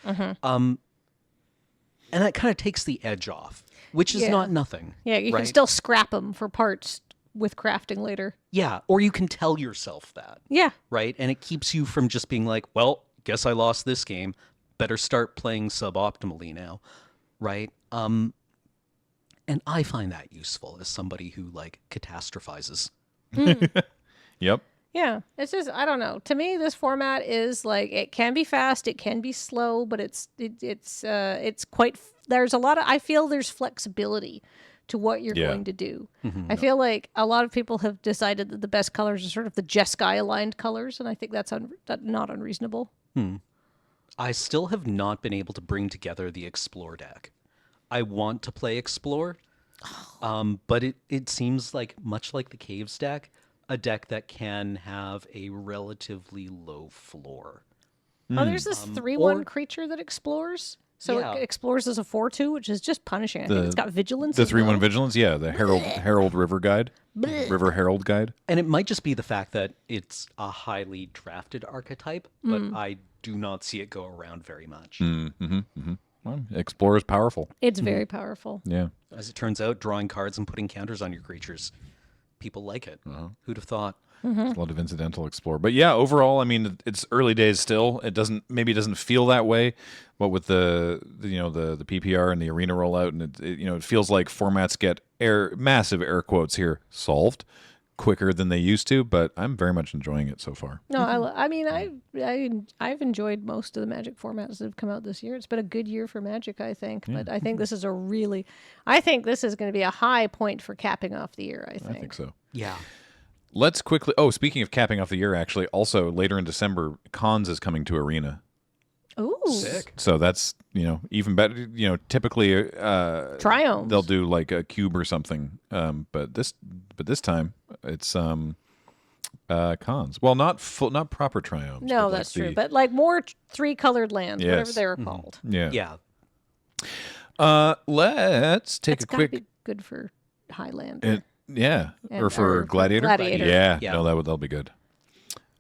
S2: And that kind of takes the edge off, which is
S3: Yeah.
S2: not nothing.
S3: Yeah, you
S2: right?
S3: can still scrap them for parts with crafting later.
S2: Yeah, or you can tell yourself that,
S3: Yeah.
S2: right? And it keeps you from just being like, well, guess I lost this game. Better start playing suboptimally now, right? And I find that useful as somebody who like catastrophizes.
S1: Yep.
S3: Yeah, it's just I don't know. To me, this format is like it can be fast, it can be slow, but it's quite. There's a lot of. I feel there's flexibility to what you're
S1: Yeah.
S3: going to do. I feel like a lot of people have decided that the best colors are sort of the Jeskai aligned colors, and I think that's not unreasonable.
S2: I still have not been able to bring together the Explore deck. I want to play Explore, but it seems like, much like the Caves deck, a deck that can have a relatively low floor.
S3: Oh, there's this 3/1
S2: or-
S3: creature that explores. So
S2: Yeah.
S3: it explores as a 4/2, which is just punishing. I think it's got vigilance.
S1: The
S3: as
S1: 3/1
S3: well.
S1: vigilance, yeah, the Herald River Guide, River Herald Guide.
S2: And it might just be the fact that it's a highly drafted archetype, but I do not see it go around very much.
S1: Well, Explorer is powerful.
S3: It's very powerful.
S1: Yeah.
S2: As it turns out, drawing cards and putting counters on your creatures, people like it. Who'd have thought?
S1: There's a lot of incidental Explorer, but yeah, overall, I mean, it's early days still. It doesn't feel that way, but with the PPR and the arena rollout, and it feels like formats get massive air quotes here solved quicker than they used to. But I'm very much enjoying it so far.
S3: No, I've enjoyed most of the Magic formats that have come out this year. It's been a good year for Magic, I think. But I think this is I think this is going to be a high point for capping off the year. I think
S1: so.
S2: Yeah.
S1: Let's quickly. Oh, speaking of capping off the year, actually, also later in December, Cons is coming to Arena.
S3: Ooh,
S2: Sick.
S1: So that's even better. Typically
S3: Triomes.
S1: they'll do like a cube or something. But this time it's Cons. Well, not proper Triomes.
S3: No,
S1: but
S3: that's true. But like more 3-colored lands, whatever
S1: Yes.
S3: they were called.
S1: yeah.
S2: Yeah.
S1: Let's take
S3: It's
S1: a
S3: got to
S1: quick.
S3: be good for Highlander.
S1: or
S3: And-
S1: for
S3: or
S1: Gladiator.
S3: Gladiator.
S1: Yeah.
S2: Yeah.
S1: No, that'll be good.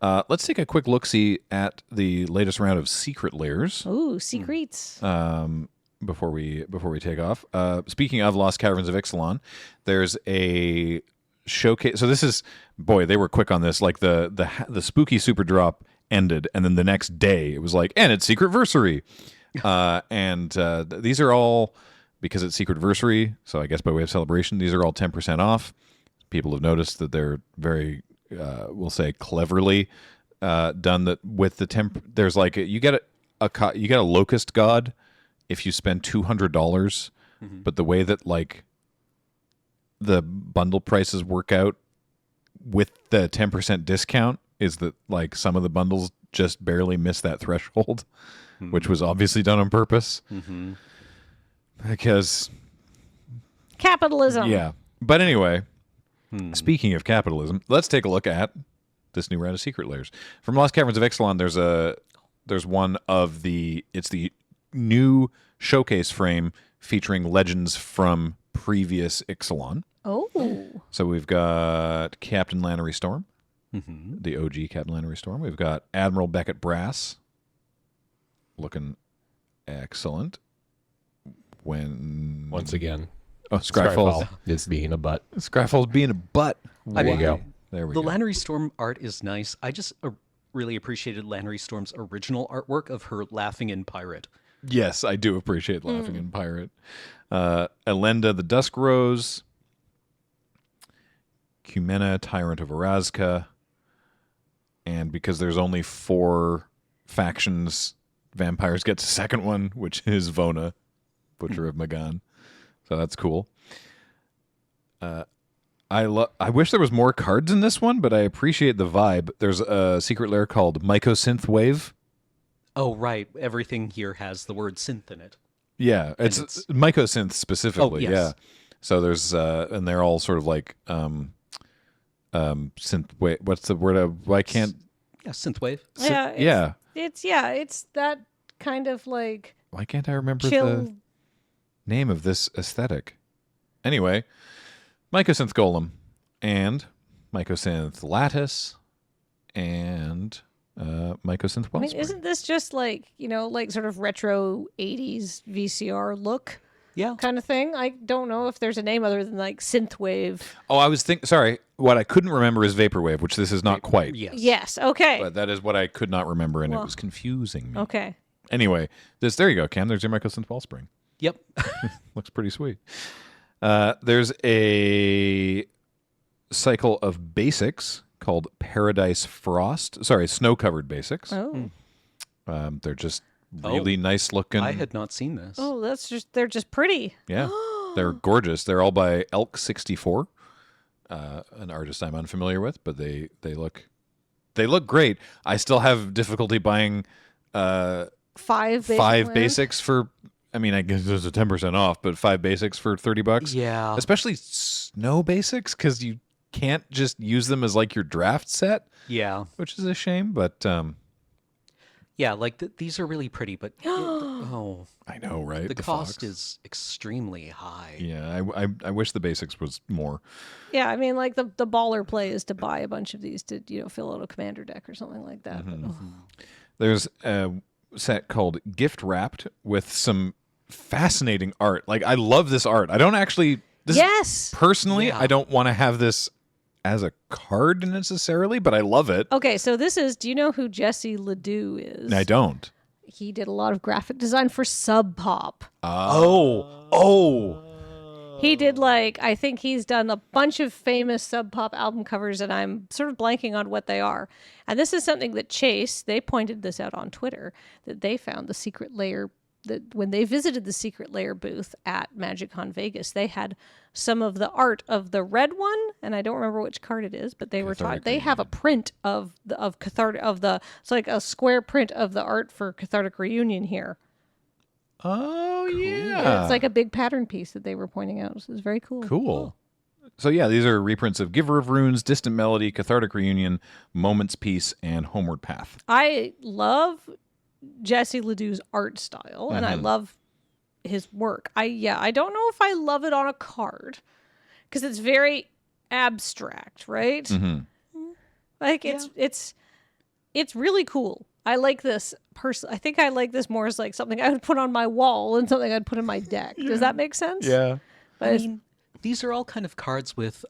S1: Let's take a quick look-see at the latest round of Secret Lairs.
S3: Ooh, secrets.
S1: Before we take off. Speaking of Lost Caverns of Ixalan, there's a showcase. So this is, boy, they were quick on this. Like the spooky super drop ended, and then the next day it was like, and it's Secretversary. These are all, because it's Secretversary, so I guess by way of celebration, these are all 10% off. People have noticed that they're very, we'll say, cleverly done. That with the temp, there's like you get a locust god if you spend $200, but the way that like the bundle prices work out with the 10% discount is that like some of the bundles just barely miss that threshold, which was obviously done on purpose. Because
S3: Capitalism.
S1: yeah. But anyway, speaking of capitalism, let's take a look at this new round of Secret Lairs. From Lost Caverns of Ixalan, there's one of it's the new showcase frame featuring legends from previous Ixalan.
S3: Oh.
S1: So we've got Captain Lannery Storm, the OG Captain Lannery Storm. We've got Admiral Beckett Brass, looking excellent.
S4: Once again,
S1: Scryfall
S4: is being a butt.
S1: Scryfall's being a butt.
S2: I
S4: There
S2: mean,
S4: you go.
S1: There we
S2: The
S1: go.
S2: Lannery Storm art is nice. I just really appreciated Lannery Storm's original artwork of her laughing in pirate.
S1: Yes, I do appreciate Laughing in Pirate. Elenda the Dusk Rose. Cumena, Tyrant of Erazka. And because there's only 4 factions, Vampires gets a second one, which is Vona, Butcher of Magan. So that's cool. I wish there was more cards in this one, but I appreciate the vibe. There's a secret lair called Mycosynth Wave.
S2: Oh, right. Everything here has the word synth in it.
S1: Yeah, it's Mycosynth specifically.
S2: Oh, yes.
S1: Yeah, so there's and they're all sort of like synth. Wait, what's the word? Why can't?
S2: Yeah, synthwave.
S3: Yeah. It's that kind of like
S1: Why can't I remember
S3: chill.
S1: the name of this aesthetic? Anyway, Mycosynth Golem and Mycosynth Lattice and Mycosynth
S3: I mean,
S1: Wellspring.
S3: isn't this just like, like sort of retro 80s VCR look
S2: Yeah.
S3: kind of thing? I don't know if there's a name other than like synthwave.
S1: Oh, I was sorry. What I couldn't remember is Vaporwave, which this is not quite.
S2: Yes.
S3: Yes, okay.
S1: But that is what I could not remember, and it
S3: Well,
S1: was confusing me.
S3: Okay.
S1: Anyway, there you go, Cam. There's your Mycosynth Wellspring.
S2: Yep.
S1: Looks pretty sweet. There's a cycle of basics called Paradise Frost. Sorry, snow-covered basics.
S3: Oh.
S1: They're just really nice looking.
S2: I had not seen this.
S3: Oh, they're just pretty.
S1: Yeah, they're gorgeous. They're all by Elk64, an artist I'm unfamiliar with, but they look great. I still have difficulty buying
S3: 5 basic lands.
S1: basics for. I mean, I guess there's a 10% off, but 5 basics for $30.
S2: Yeah.
S1: Especially snow basics, because you can't just use them as like your draft set,
S2: Yeah.
S1: which is a shame. But
S2: Yeah, like these are really pretty, but Oh,
S1: I know, right?
S2: the cost
S1: fox.
S2: is extremely high.
S1: Yeah, I wish the basics was more.
S3: Yeah, I mean, like the baller play is to buy a bunch of these to fill out a commander deck or something like that. But,
S1: There's a set called Gift Wrapped with some fascinating art. Like, I love this art. I don't actually.
S3: Yes.
S1: Personally,
S2: Yeah.
S1: I don't want to have this as a card necessarily, but I love it.
S3: Okay, so this is. Do you know who Jesse Ledoux is?
S1: I don't.
S3: He did a lot of graphic design for Sub Pop.
S1: Oh.
S3: He did I think he's done a bunch of famous Sub Pop album covers, and I'm sort of blanking on what they are. And this is something that Chase, they pointed this out on Twitter, that they found the Secret Lair, that when they visited the Secret Lair booth at MagicCon Vegas, they had some of the art of the red one, and I don't remember which card it is, but they were taught they have a print of Cathartic it's like a square print of the art for Cathartic Reunion here.
S1: Oh, yeah.
S3: And it's like a big pattern piece that they were pointing out. So it's very cool.
S1: Cool. So, yeah, these are reprints of Giver of Runes, Distant Melody, Cathartic Reunion, Moment's Peace, and Homeward Path.
S3: I love Jesse Ledoux's art style, and I love his work. I don't know if I love it on a card because it's very abstract, right? Like it's really cool. I like this person. I think I like this more as like something I would put on my wall and something I'd put in my deck. Does that make sense?
S1: Yeah.
S3: But
S2: I mean, these are all kind of cards with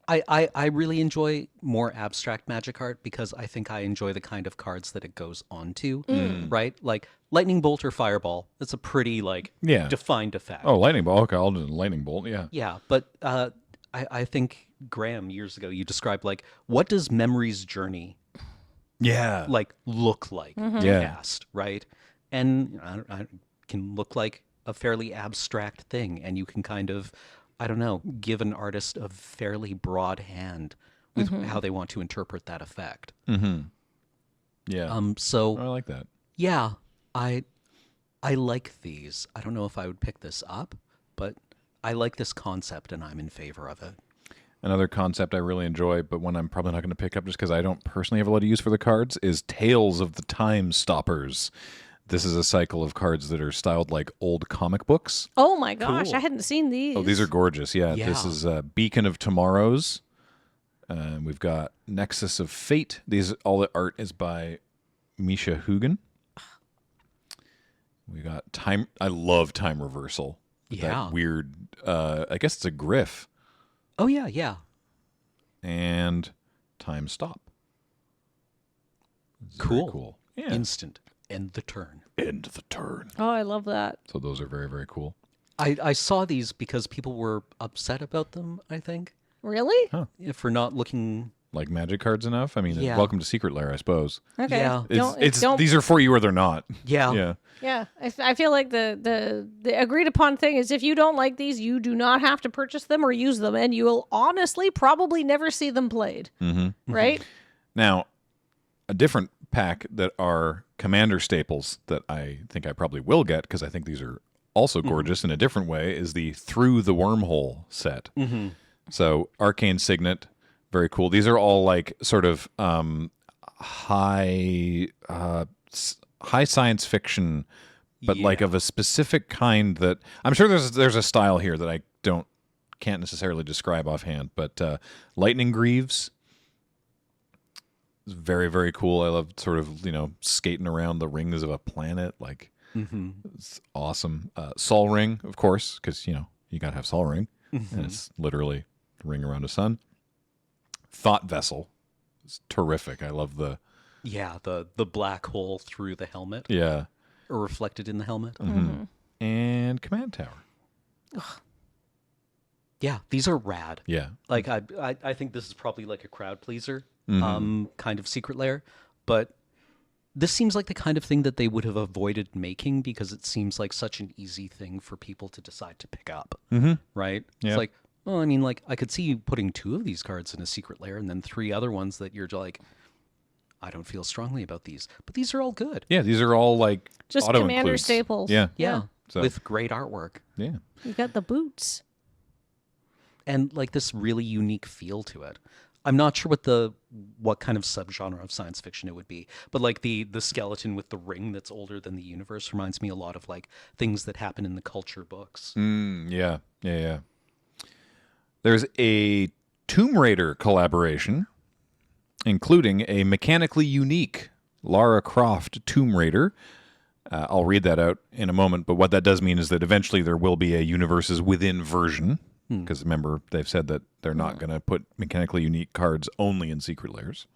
S2: I really enjoy more abstract Magic art because I think I enjoy the kind of cards that it goes on to, right? Like Lightning Bolt or Fireball. That's a pretty defined effect.
S1: Oh, Lightning Bolt. Okay, I'll do Lightning Bolt, yeah.
S2: Yeah, but I think Graham years ago you described what does Memory's Journey
S1: Yeah.
S2: look like
S1: Yeah.
S2: cast, right? And I can look like a fairly abstract thing, and you can kind of, I don't know, give an artist a fairly broad hand with how they want to interpret that effect.
S1: Yeah.
S2: So
S1: I like that.
S2: yeah, I like these. I don't know if I would pick this up, but I like this concept, and I'm in favor of it.
S1: Another concept I really enjoy, but one I'm probably not going to pick up just because I don't personally have a lot of use for the cards, is Tales of the Time Stoppers. This is a cycle of cards that are styled like old comic books.
S3: oh my gosh,
S2: Cool.
S3: I hadn't seen these.
S1: Oh, these are gorgeous. Yeah, this
S2: Yeah.
S1: is Beacon of Tomorrows. We've got Nexus of Fate. All the art is by Misha Hugen. We got Time. I love Time Reversal.
S2: Yeah.
S1: That weird. I guess it's a Griff.
S2: Oh yeah, yeah.
S1: And Time Stop. It's very
S2: Cool.
S1: cool. Yeah.
S2: Instant. End the turn.
S1: End the turn.
S3: Oh, I love that.
S1: So those are very, very cool.
S2: I saw these because people were upset about them, I think,
S3: Really?
S2: for not looking.
S1: Like Magic cards enough? I mean,
S2: Yeah.
S1: welcome to Secret Lair, I suppose.
S3: Okay.
S2: Yeah.
S3: Don't.
S1: These are for you or they're not.
S2: Yeah.
S1: Yeah.
S3: Yeah, I feel like the agreed upon thing is if you don't like these, you do not have to purchase them or use them, and you will honestly probably never see them played. Right?
S1: Now, a different pack that are Commander staples that I think I probably will get because I think these are also gorgeous in a different way is the Through the Wormhole set. So Arcane Signet, very cool. These are all like sort of high science fiction, but like of a specific kind that I'm sure there's a style here that I can't necessarily describe offhand. But Lightning Greaves is very, very cool. I love sort of skating around the rings of a planet. Like it's awesome. Sol Ring, of course, because you gotta have Sol Ring, and it's literally a ring around a sun. Thought Vessel is terrific. I love the
S2: black hole through the helmet
S1: or
S2: reflected in the helmet.
S1: and Command Tower.
S2: Yeah, these are rad.
S1: Yeah,
S2: Like I think this is probably like a crowd pleaser, kind of Secret Lair, but this seems like the kind of thing that they would have avoided making because it seems like such an easy thing for people to decide to pick up, right?
S1: Yeah.
S2: It's like, well, I mean, like I could see you putting 2 of these cards in a Secret Lair and then 3 other ones that you're like, I don't feel strongly about these, but these are all good.
S1: yeah. These are all like
S3: Just
S1: auto
S3: Commander
S1: includes.
S3: staples.
S1: Yeah,
S2: Yeah,
S1: So-
S2: with great artwork
S1: yeah.
S3: You got the boots.
S2: and like this really unique feel to it. I'm not sure what kind of subgenre of science fiction it would be, but like the skeleton with the ring that's older than the universe reminds me a lot of like things that happen in the culture books.
S1: Yeah. There's a Tomb Raider collaboration, including a mechanically unique Lara Croft Tomb Raider. I'll read that out in a moment, but what that does mean is that eventually there will be a universes within version, because remember, they've said that they're not going to put mechanically unique cards only in Secret Lairs.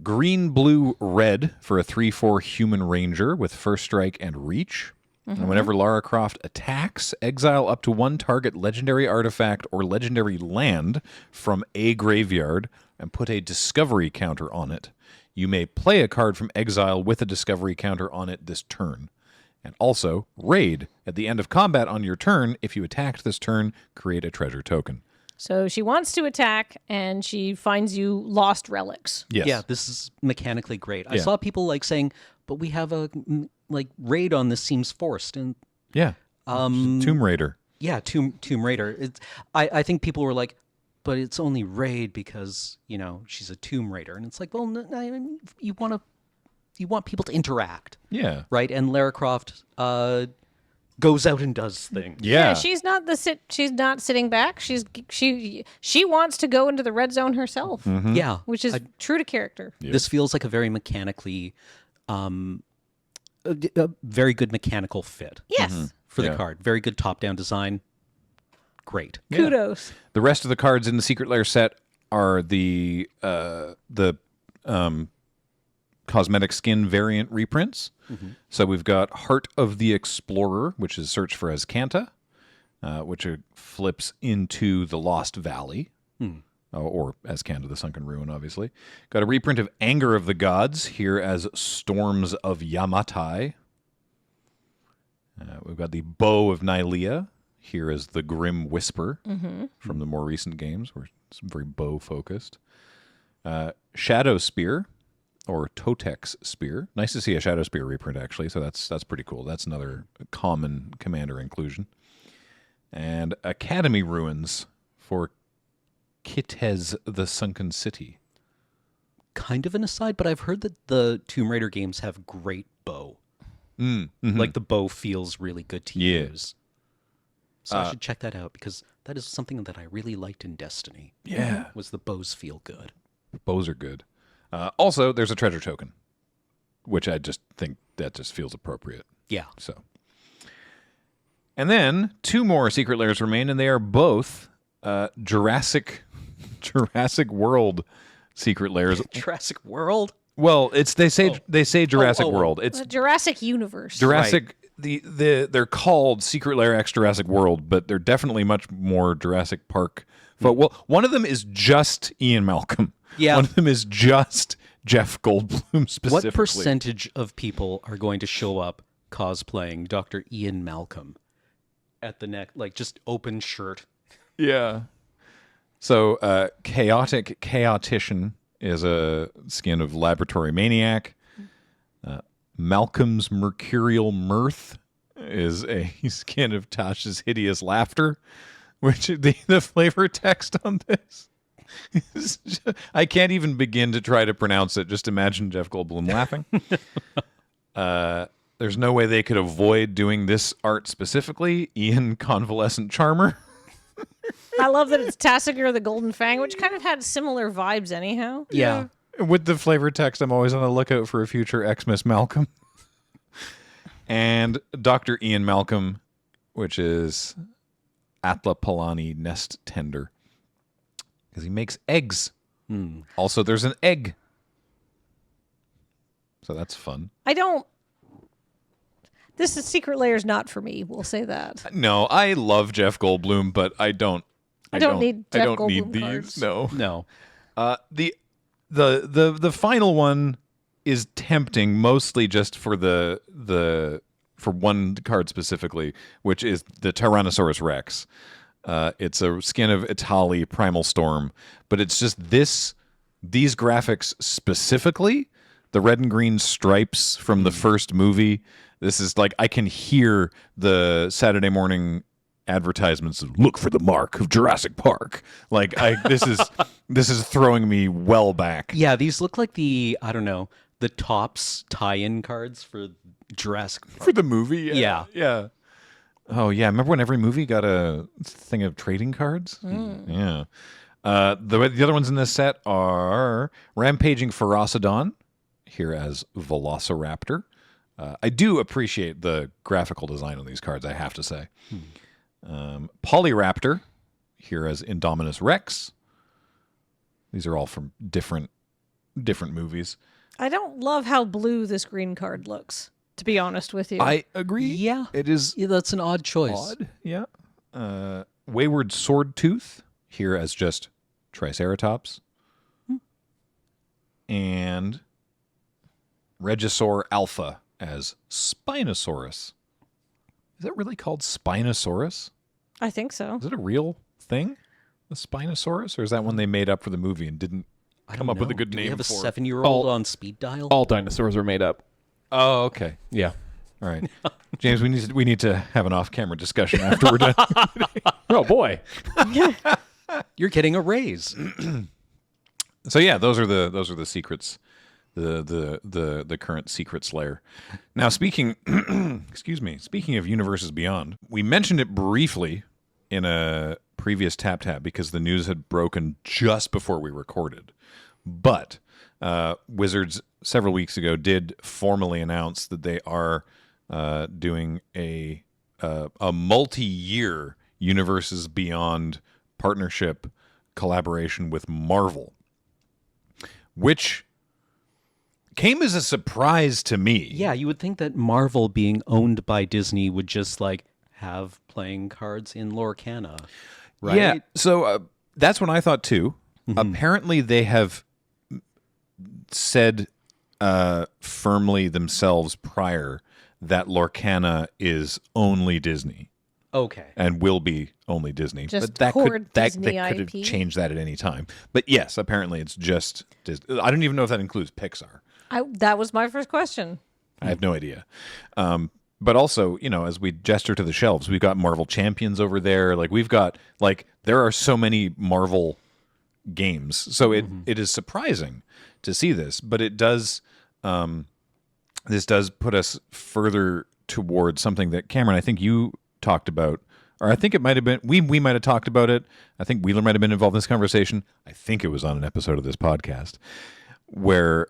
S1: Green, blue, red for a 3/4 human ranger with first strike and reach. And whenever Lara Croft attacks, exile up to one target legendary artifact or legendary land from a graveyard and put a discovery counter on it. You may play a card from exile with a discovery counter on it this turn. And also, raid. At the end of combat on your turn, if you attacked this turn, create a treasure token.
S3: So she wants to attack, and she finds you lost relics.
S1: Yes.
S2: Yeah, this is mechanically great. I saw people like saying, but we have a like raid on this seems forced. And
S1: Yeah. Tomb Raider.
S2: yeah, Tomb Raider. I think people were like, but it's only raid because, you know, she's a Tomb Raider. And it's like, well, you want people to interact.
S1: Yeah.
S2: Right? And Lara Croft goes out and does things.
S1: Yeah.
S3: She's not she's not sitting back. She wants to go into the red zone herself,
S2: Yeah.
S3: which is true to character.
S2: This feels like a very mechanically, a very good mechanical fit
S3: Yes.
S2: for the
S1: Yeah.
S2: card. Very good top-down design. Great.
S3: Kudos.
S1: The rest of the cards in the Secret Lair set are the cosmetic skin variant reprints. So we've got Heart of the Explorer, which is search for Azcanta, which flips into the Lost Valley, or Azcanta, the Sunken Ruin, obviously. Got a reprint of Anger of the Gods, here as Storms of Yamatai. We've got the Bow of Nylea, here as the Grim Whisper from the more recent games, where it's very bow-focused. Shadow Spear, or Totex Spear. Nice to see a Shadow Spear reprint, actually, so that's pretty cool. That's another common commander inclusion. And Academy Ruins for Kitez the Sunken City.
S2: Kind of an aside, but I've heard that the Tomb Raider games have great bow. Like the bow feels really good to use. So I should check that out because that is something that I really liked in Destiny.
S1: Yeah.
S2: Was the bows feel good.
S1: Bows are good. Also, there's a treasure token, which I just think that just feels appropriate.
S2: Yeah.
S1: So, and then 2 more Secret Lairs remain, and they are both Jurassic World Secret Lairs.
S2: Jurassic World?
S1: Well, they say Jurassic World. It's
S3: The Jurassic universe.
S1: Jurassic. They're called Secret Lair X Jurassic World, but they're definitely much more Jurassic Park. But well, one of them is just Ian Malcolm.
S2: Yeah.
S1: One of them is just Jeff Goldblum specifically.
S2: What percentage of people are going to show up cosplaying Dr. Ian Malcolm at the neck, like just open shirt?
S1: Yeah. So, Chaotician is a skin of Laboratory Maniac. Malcolm's Mercurial Mirth is a skin of Tasha's Hideous Laughter, which the flavor text on this is I can't even begin to try to pronounce it. Just imagine Jeff Goldblum laughing. There's no way they could avoid doing this art specifically. Ian Convalescent Charmer.
S3: I love that it's Tassiger the Golden Fang, which kind of had similar vibes anyhow.
S2: Yeah.
S1: With the flavor text, I'm always on the lookout for a future Xmas Malcolm. And Dr. Ian Malcolm, which is Atla Palani Nest Tender. Because he makes eggs. Also, there's an egg. So that's fun.
S3: This is Secret Lairs not for me, we'll say that.
S1: No, I love Jeff Goldblum, but I don't
S3: need Jeff
S1: I don't
S3: Goldblum
S1: need these.
S3: cards.
S1: No.
S2: No.
S1: The final one is tempting, mostly just for for one card specifically, which is the Tyrannosaurus Rex. It's a skin of Itali Primal Storm, but it's just these graphics specifically, the red and green stripes from the first movie. This is like I can hear the Saturday morning advertisements of "Look for the mark of Jurassic Park." Like, this is throwing me well back.
S2: Yeah, these look like the Topps tie-in cards for Jurassic Park.
S1: For the movie.
S2: Yeah.
S1: Yeah. Oh yeah, remember when every movie got a thing of trading cards? Yeah. The other ones in this set are Rampaging Ferocidon, here as Velociraptor. I do appreciate the graphical design on these cards, I have to say. Polyraptor, here as Indominus Rex. These are all from different movies.
S3: I don't love how blue this green card looks, to be honest with you.
S1: I agree.
S2: Yeah.
S1: It is
S2: That's an odd choice.
S1: odd. Yeah. Wayward Swordtooth, here as just Triceratops. And Regisaur Alpha as Spinosaurus. Is that really called Spinosaurus?
S3: I think so.
S1: Is it a real thing, the Spinosaurus? Or is that one they made up for the movie and didn't come up with a good
S2: Do
S1: name
S2: we have a
S1: for?
S2: 7-year-old on speed dial?
S4: All dinosaurs are made up.
S1: Oh, okay.
S4: Yeah.
S1: All right. James, we need to have an off-camera discussion after we're done.
S4: Oh boy.
S2: You're getting a raise.
S1: So yeah, those are the secrets, the current Secret Lair. Now speaking of Universes Beyond, we mentioned it briefly in a previous Tap because the news had broken just before we recorded. But Wizards several weeks ago did formally announce that they are doing a multi-year Universes Beyond partnership collaboration with Marvel, which came as a surprise to me.
S2: Yeah, you would think that Marvel being owned by Disney would just have playing cards in Lorcana, right?
S1: Yeah, so that's what I thought too. Apparently they have said firmly themselves prior that Lorcana is only Disney.
S2: Okay.
S1: And will be only Disney.
S3: Just
S1: but that
S3: core
S1: could
S3: Disney
S1: they could have
S3: IP?
S1: changed that at any time. But yes, apparently it's just Disney. I don't even know if that includes Pixar.
S3: That was my first question.
S1: I have no idea. But also, as we gesture to the shelves, we've got Marvel Champions over there. We've got there are so many Marvel games. So it is surprising to see this, but it does this does put us further towards something that Cameron, I think you talked about, or I think it might have been we might have talked about it. I think Wheeler might have been involved in this conversation. I think it was on an episode of this podcast where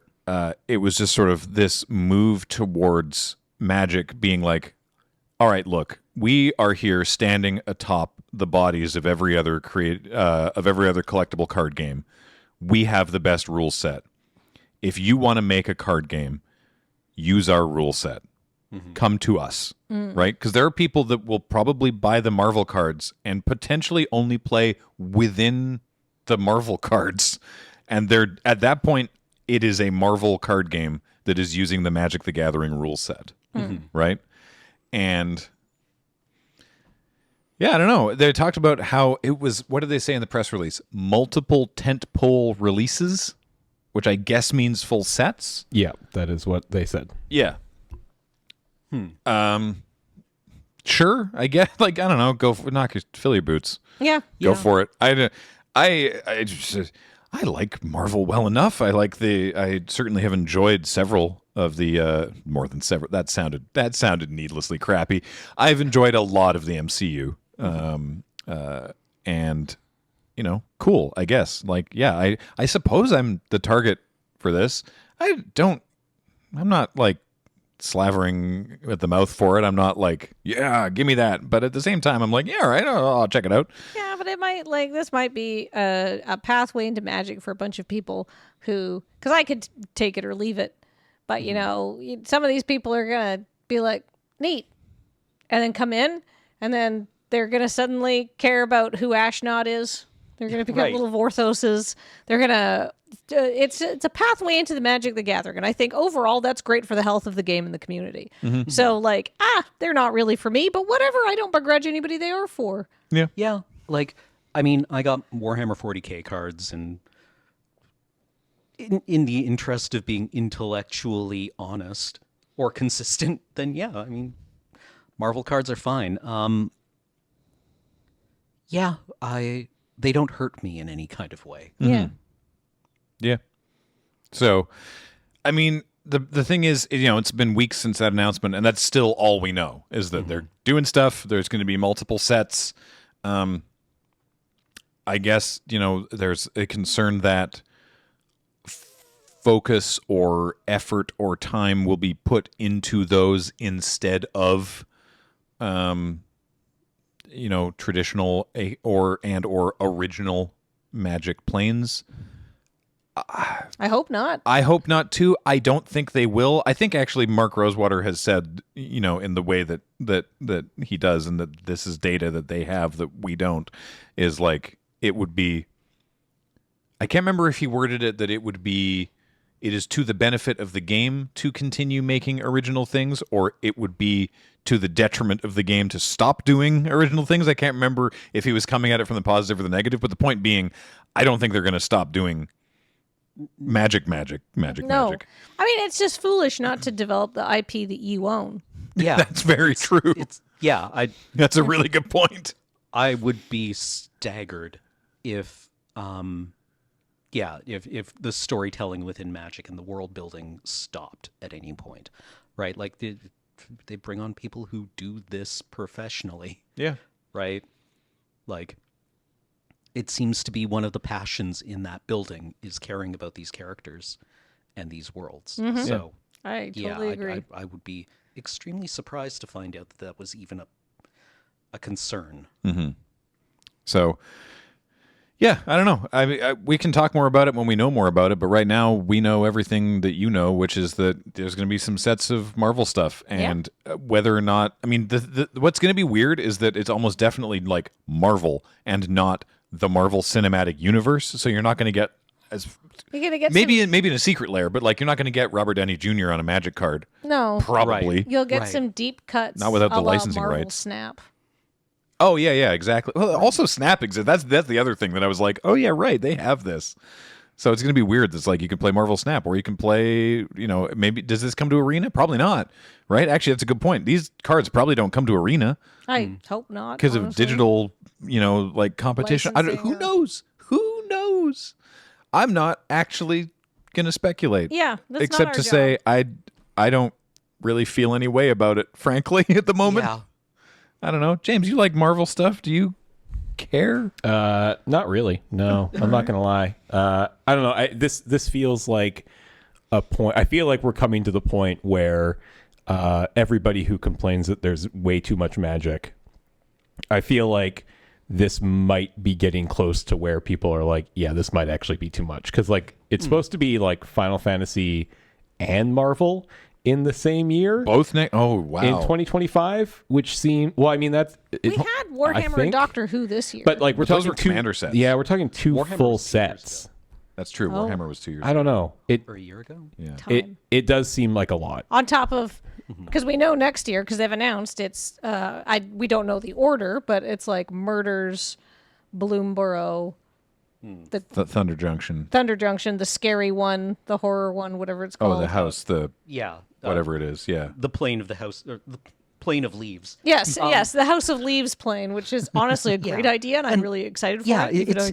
S1: it was just sort of this move towards Magic being like, all right, look, we are here standing atop the bodies of every other collectible card game. We have the best rule set. If you want to make a card game, use our rule set. Come to us, right? Because there are people that will probably buy the Marvel cards and potentially only play within the Marvel cards. And they're at that point, it is a Marvel card game that is using the Magic the Gathering rule set, right? And yeah, I don't know. They talked about how it was, what did they say in the press release? Multiple tentpole releases, which I guess means full sets.
S4: Yeah, that is what they said.
S1: Yeah. Sure, I guess. I don't know. Fill your boots.
S3: Yeah.
S1: Go for it. I like Marvel well enough. I certainly have enjoyed several of the more than several. That sounded needlessly crappy. I've enjoyed a lot of the MCU. And cool, I guess. I suppose I'm the target for this. I'm not slavering at the mouth for it. I'm not yeah, give me that. But at the same time, I'm yeah, all right, I'll check it out.
S3: Yeah, but it might this might be a pathway into Magic for a bunch of people who, because I could take it or leave it, but some of these people are gonna be neat, and then come in, and then they're gonna suddenly care about who Ashnod is. They're gonna pick up little Vorthoses. They're gonna. It's a pathway into the Magic the Gathering, and I think overall that's great for the health of the game and the community. So they're not really for me, but whatever. I don't begrudge anybody they are for.
S1: Yeah.
S2: Yeah. I got Warhammer 40K cards, and in the interest of being intellectually honest or consistent, then yeah, Marvel cards are fine. Yeah, they don't hurt me in any kind of way.
S3: Yeah.
S1: Yeah. So, I mean, the thing is, it's been weeks since that announcement, and that's still all we know, is that they're doing stuff. There's going to be multiple sets. I guess, there's a concern that focus or effort or time will be put into those instead of traditional or original Magic planes.
S3: I hope not.
S1: I hope not too. I don't think they will. I think actually Mark Rosewater has said, in the way that he does, and that this is data that they have that we don't, is like it would be. I can't remember if he worded it that it is to the benefit of the game to continue making original things, or it would be to the detriment of the game to stop doing original things. I can't remember if he was coming at it from the positive or the negative, but the point being, I don't think they're going to stop doing magic.
S3: No. I mean, it's just foolish not to develop the IP that you own.
S2: Yeah,
S1: That's very true. That's a really good point.
S2: I would be staggered if if the storytelling within Magic and the world building stopped at any point, right? Like they bring on people who do this professionally,
S1: Yeah.
S2: right? Like it seems to be one of the passions in that building is caring about these characters and these worlds.
S3: Mm-hmm.
S2: So
S3: I totally agree.
S2: I would be extremely surprised to find out that was even a concern.
S1: Mm-hmm. So, yeah, I don't know. We can talk more about it when we know more about it, but right now we know everything that you know, which is that there's going to be some sets of Marvel stuff, and whether or not, I mean, what's going to be weird is that it's almost definitely like Marvel and not the Marvel Cinematic Universe. So you're not going to get
S3: You're gonna get
S1: maybe in a Secret Lair, but like you're not going to get Robert Downey Jr. on a Magic card.
S3: No,
S1: Probably.
S3: you'll get some deep cuts.
S1: Not without the
S3: a la
S1: licensing
S3: Marvel
S1: rights.
S3: Snap.
S1: Oh yeah, exactly. Well, also Snap exists. That's the other thing that I was like, oh yeah, right, they have this. So it's going to be weird. It's like you can play Marvel Snap, or you can play, maybe does this come to Arena? Probably not, right? Actually, that's a good point. These cards probably don't come to Arena
S3: I hope not,
S1: because of
S3: honestly.
S1: digital, like competition.
S3: Licensing
S1: Who
S3: or-
S1: knows? Who knows? I'm not actually going to speculate.
S3: Yeah, that's
S1: except
S3: not our
S1: to
S3: job.
S1: say I don't really feel any way about it, frankly, at the moment.
S2: Yeah.
S1: I don't know. James, you like Marvel stuff? Do you care?
S4: Not really. No, I'm not gonna lie. I don't know. This feels like a point. I feel like we're coming to the point where everybody who complains that there's way too much Magic, I feel like this might be getting close to where people are like, yeah, this might actually be too much, because like it's supposed to be like Final Fantasy and Marvel in the same year.
S1: Both oh wow.
S4: In 2025, which seemed, well, I mean, that's
S3: We had Warhammer and Doctor Who this year.
S4: but like we're
S1: Those
S4: talking
S1: were
S4: two
S1: Commander sets.
S4: Yeah, we're talking two
S2: Warhammer
S4: full
S2: was 2 years
S4: sets.
S1: That's true.
S3: Oh.
S1: Warhammer was 2 years
S4: I don't know.
S2: Or a year ago?
S1: Yeah.
S3: Time.
S4: It does seem like a lot.
S3: On top of, because we know next year, because they've announced it's, we don't know the order, but it's like Murders, Bloomborough, the
S1: Thunder Junction.
S3: Thunder Junction, the scary one, the horror one, whatever it's called.
S1: Oh, the house, the
S2: Yeah.
S1: whatever it is. Yeah.
S2: The plane of the house, or the plane of leaves.
S3: Yes, the House of Leaves plane, which is honestly a great idea, and I'm really excited for
S2: yeah,
S3: it. even
S2: it's-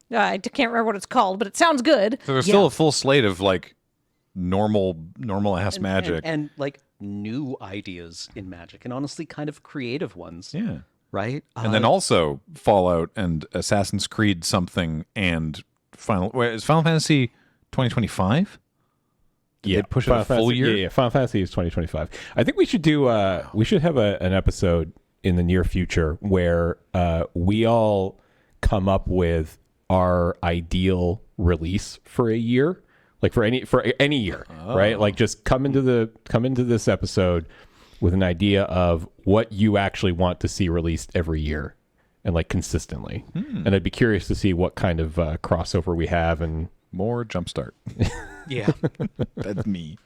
S3: though I can't remember what it's called, but it sounds good.
S1: So there's still a full slate of like normal ass magic.
S2: And like new ideas in Magic, and honestly kind of creative ones.
S1: Yeah.
S2: Right?
S1: And then also Fallout and Assassin's Creed something and is Final Fantasy 2025?
S4: Yeah,
S1: they push it
S4: Final
S1: a full
S4: Fantasy,
S1: year?
S4: Yeah, Final Fantasy is 2025. I think we should do. We should have an episode in the near future where we all come up with our ideal release for a year, like for any year, right? Like just come into this episode with an idea of what you actually want to see released every year and like consistently. And I'd be curious to see what kind of crossover we have and
S1: More Jumpstart.
S2: Yeah.
S1: That's me.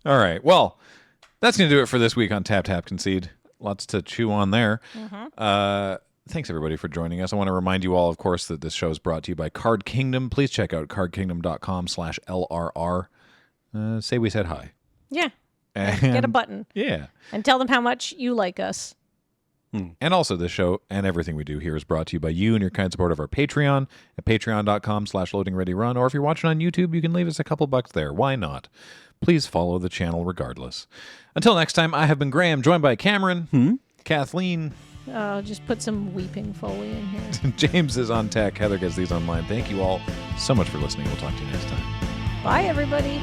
S1: All right. Well, that's going to do it for this week on Tap Tap Concede. Lots to chew on there. Thanks, everybody, for joining us. I want to remind you all, of course, that this show is brought to you by Card Kingdom. Please check out cardkingdom.com/LRR. Say we said hi.
S3: Yeah.
S1: And
S3: Get a button
S1: Yeah.
S3: and tell them how much you like us.
S1: And also this show and everything we do here is brought to you by you and your kind support of our Patreon at patreon.com/loadingreadyrun. Or if you're watching on YouTube, you can leave us a couple bucks there. Why not? Please follow the channel regardless. Until next time, I have been Graham, joined by Cameron, Kathleen.
S3: Just put some weeping Foley in here.
S1: James is on tech. Heather gets these online. Thank you all so much for listening. We'll talk to you next time.
S3: Bye, everybody.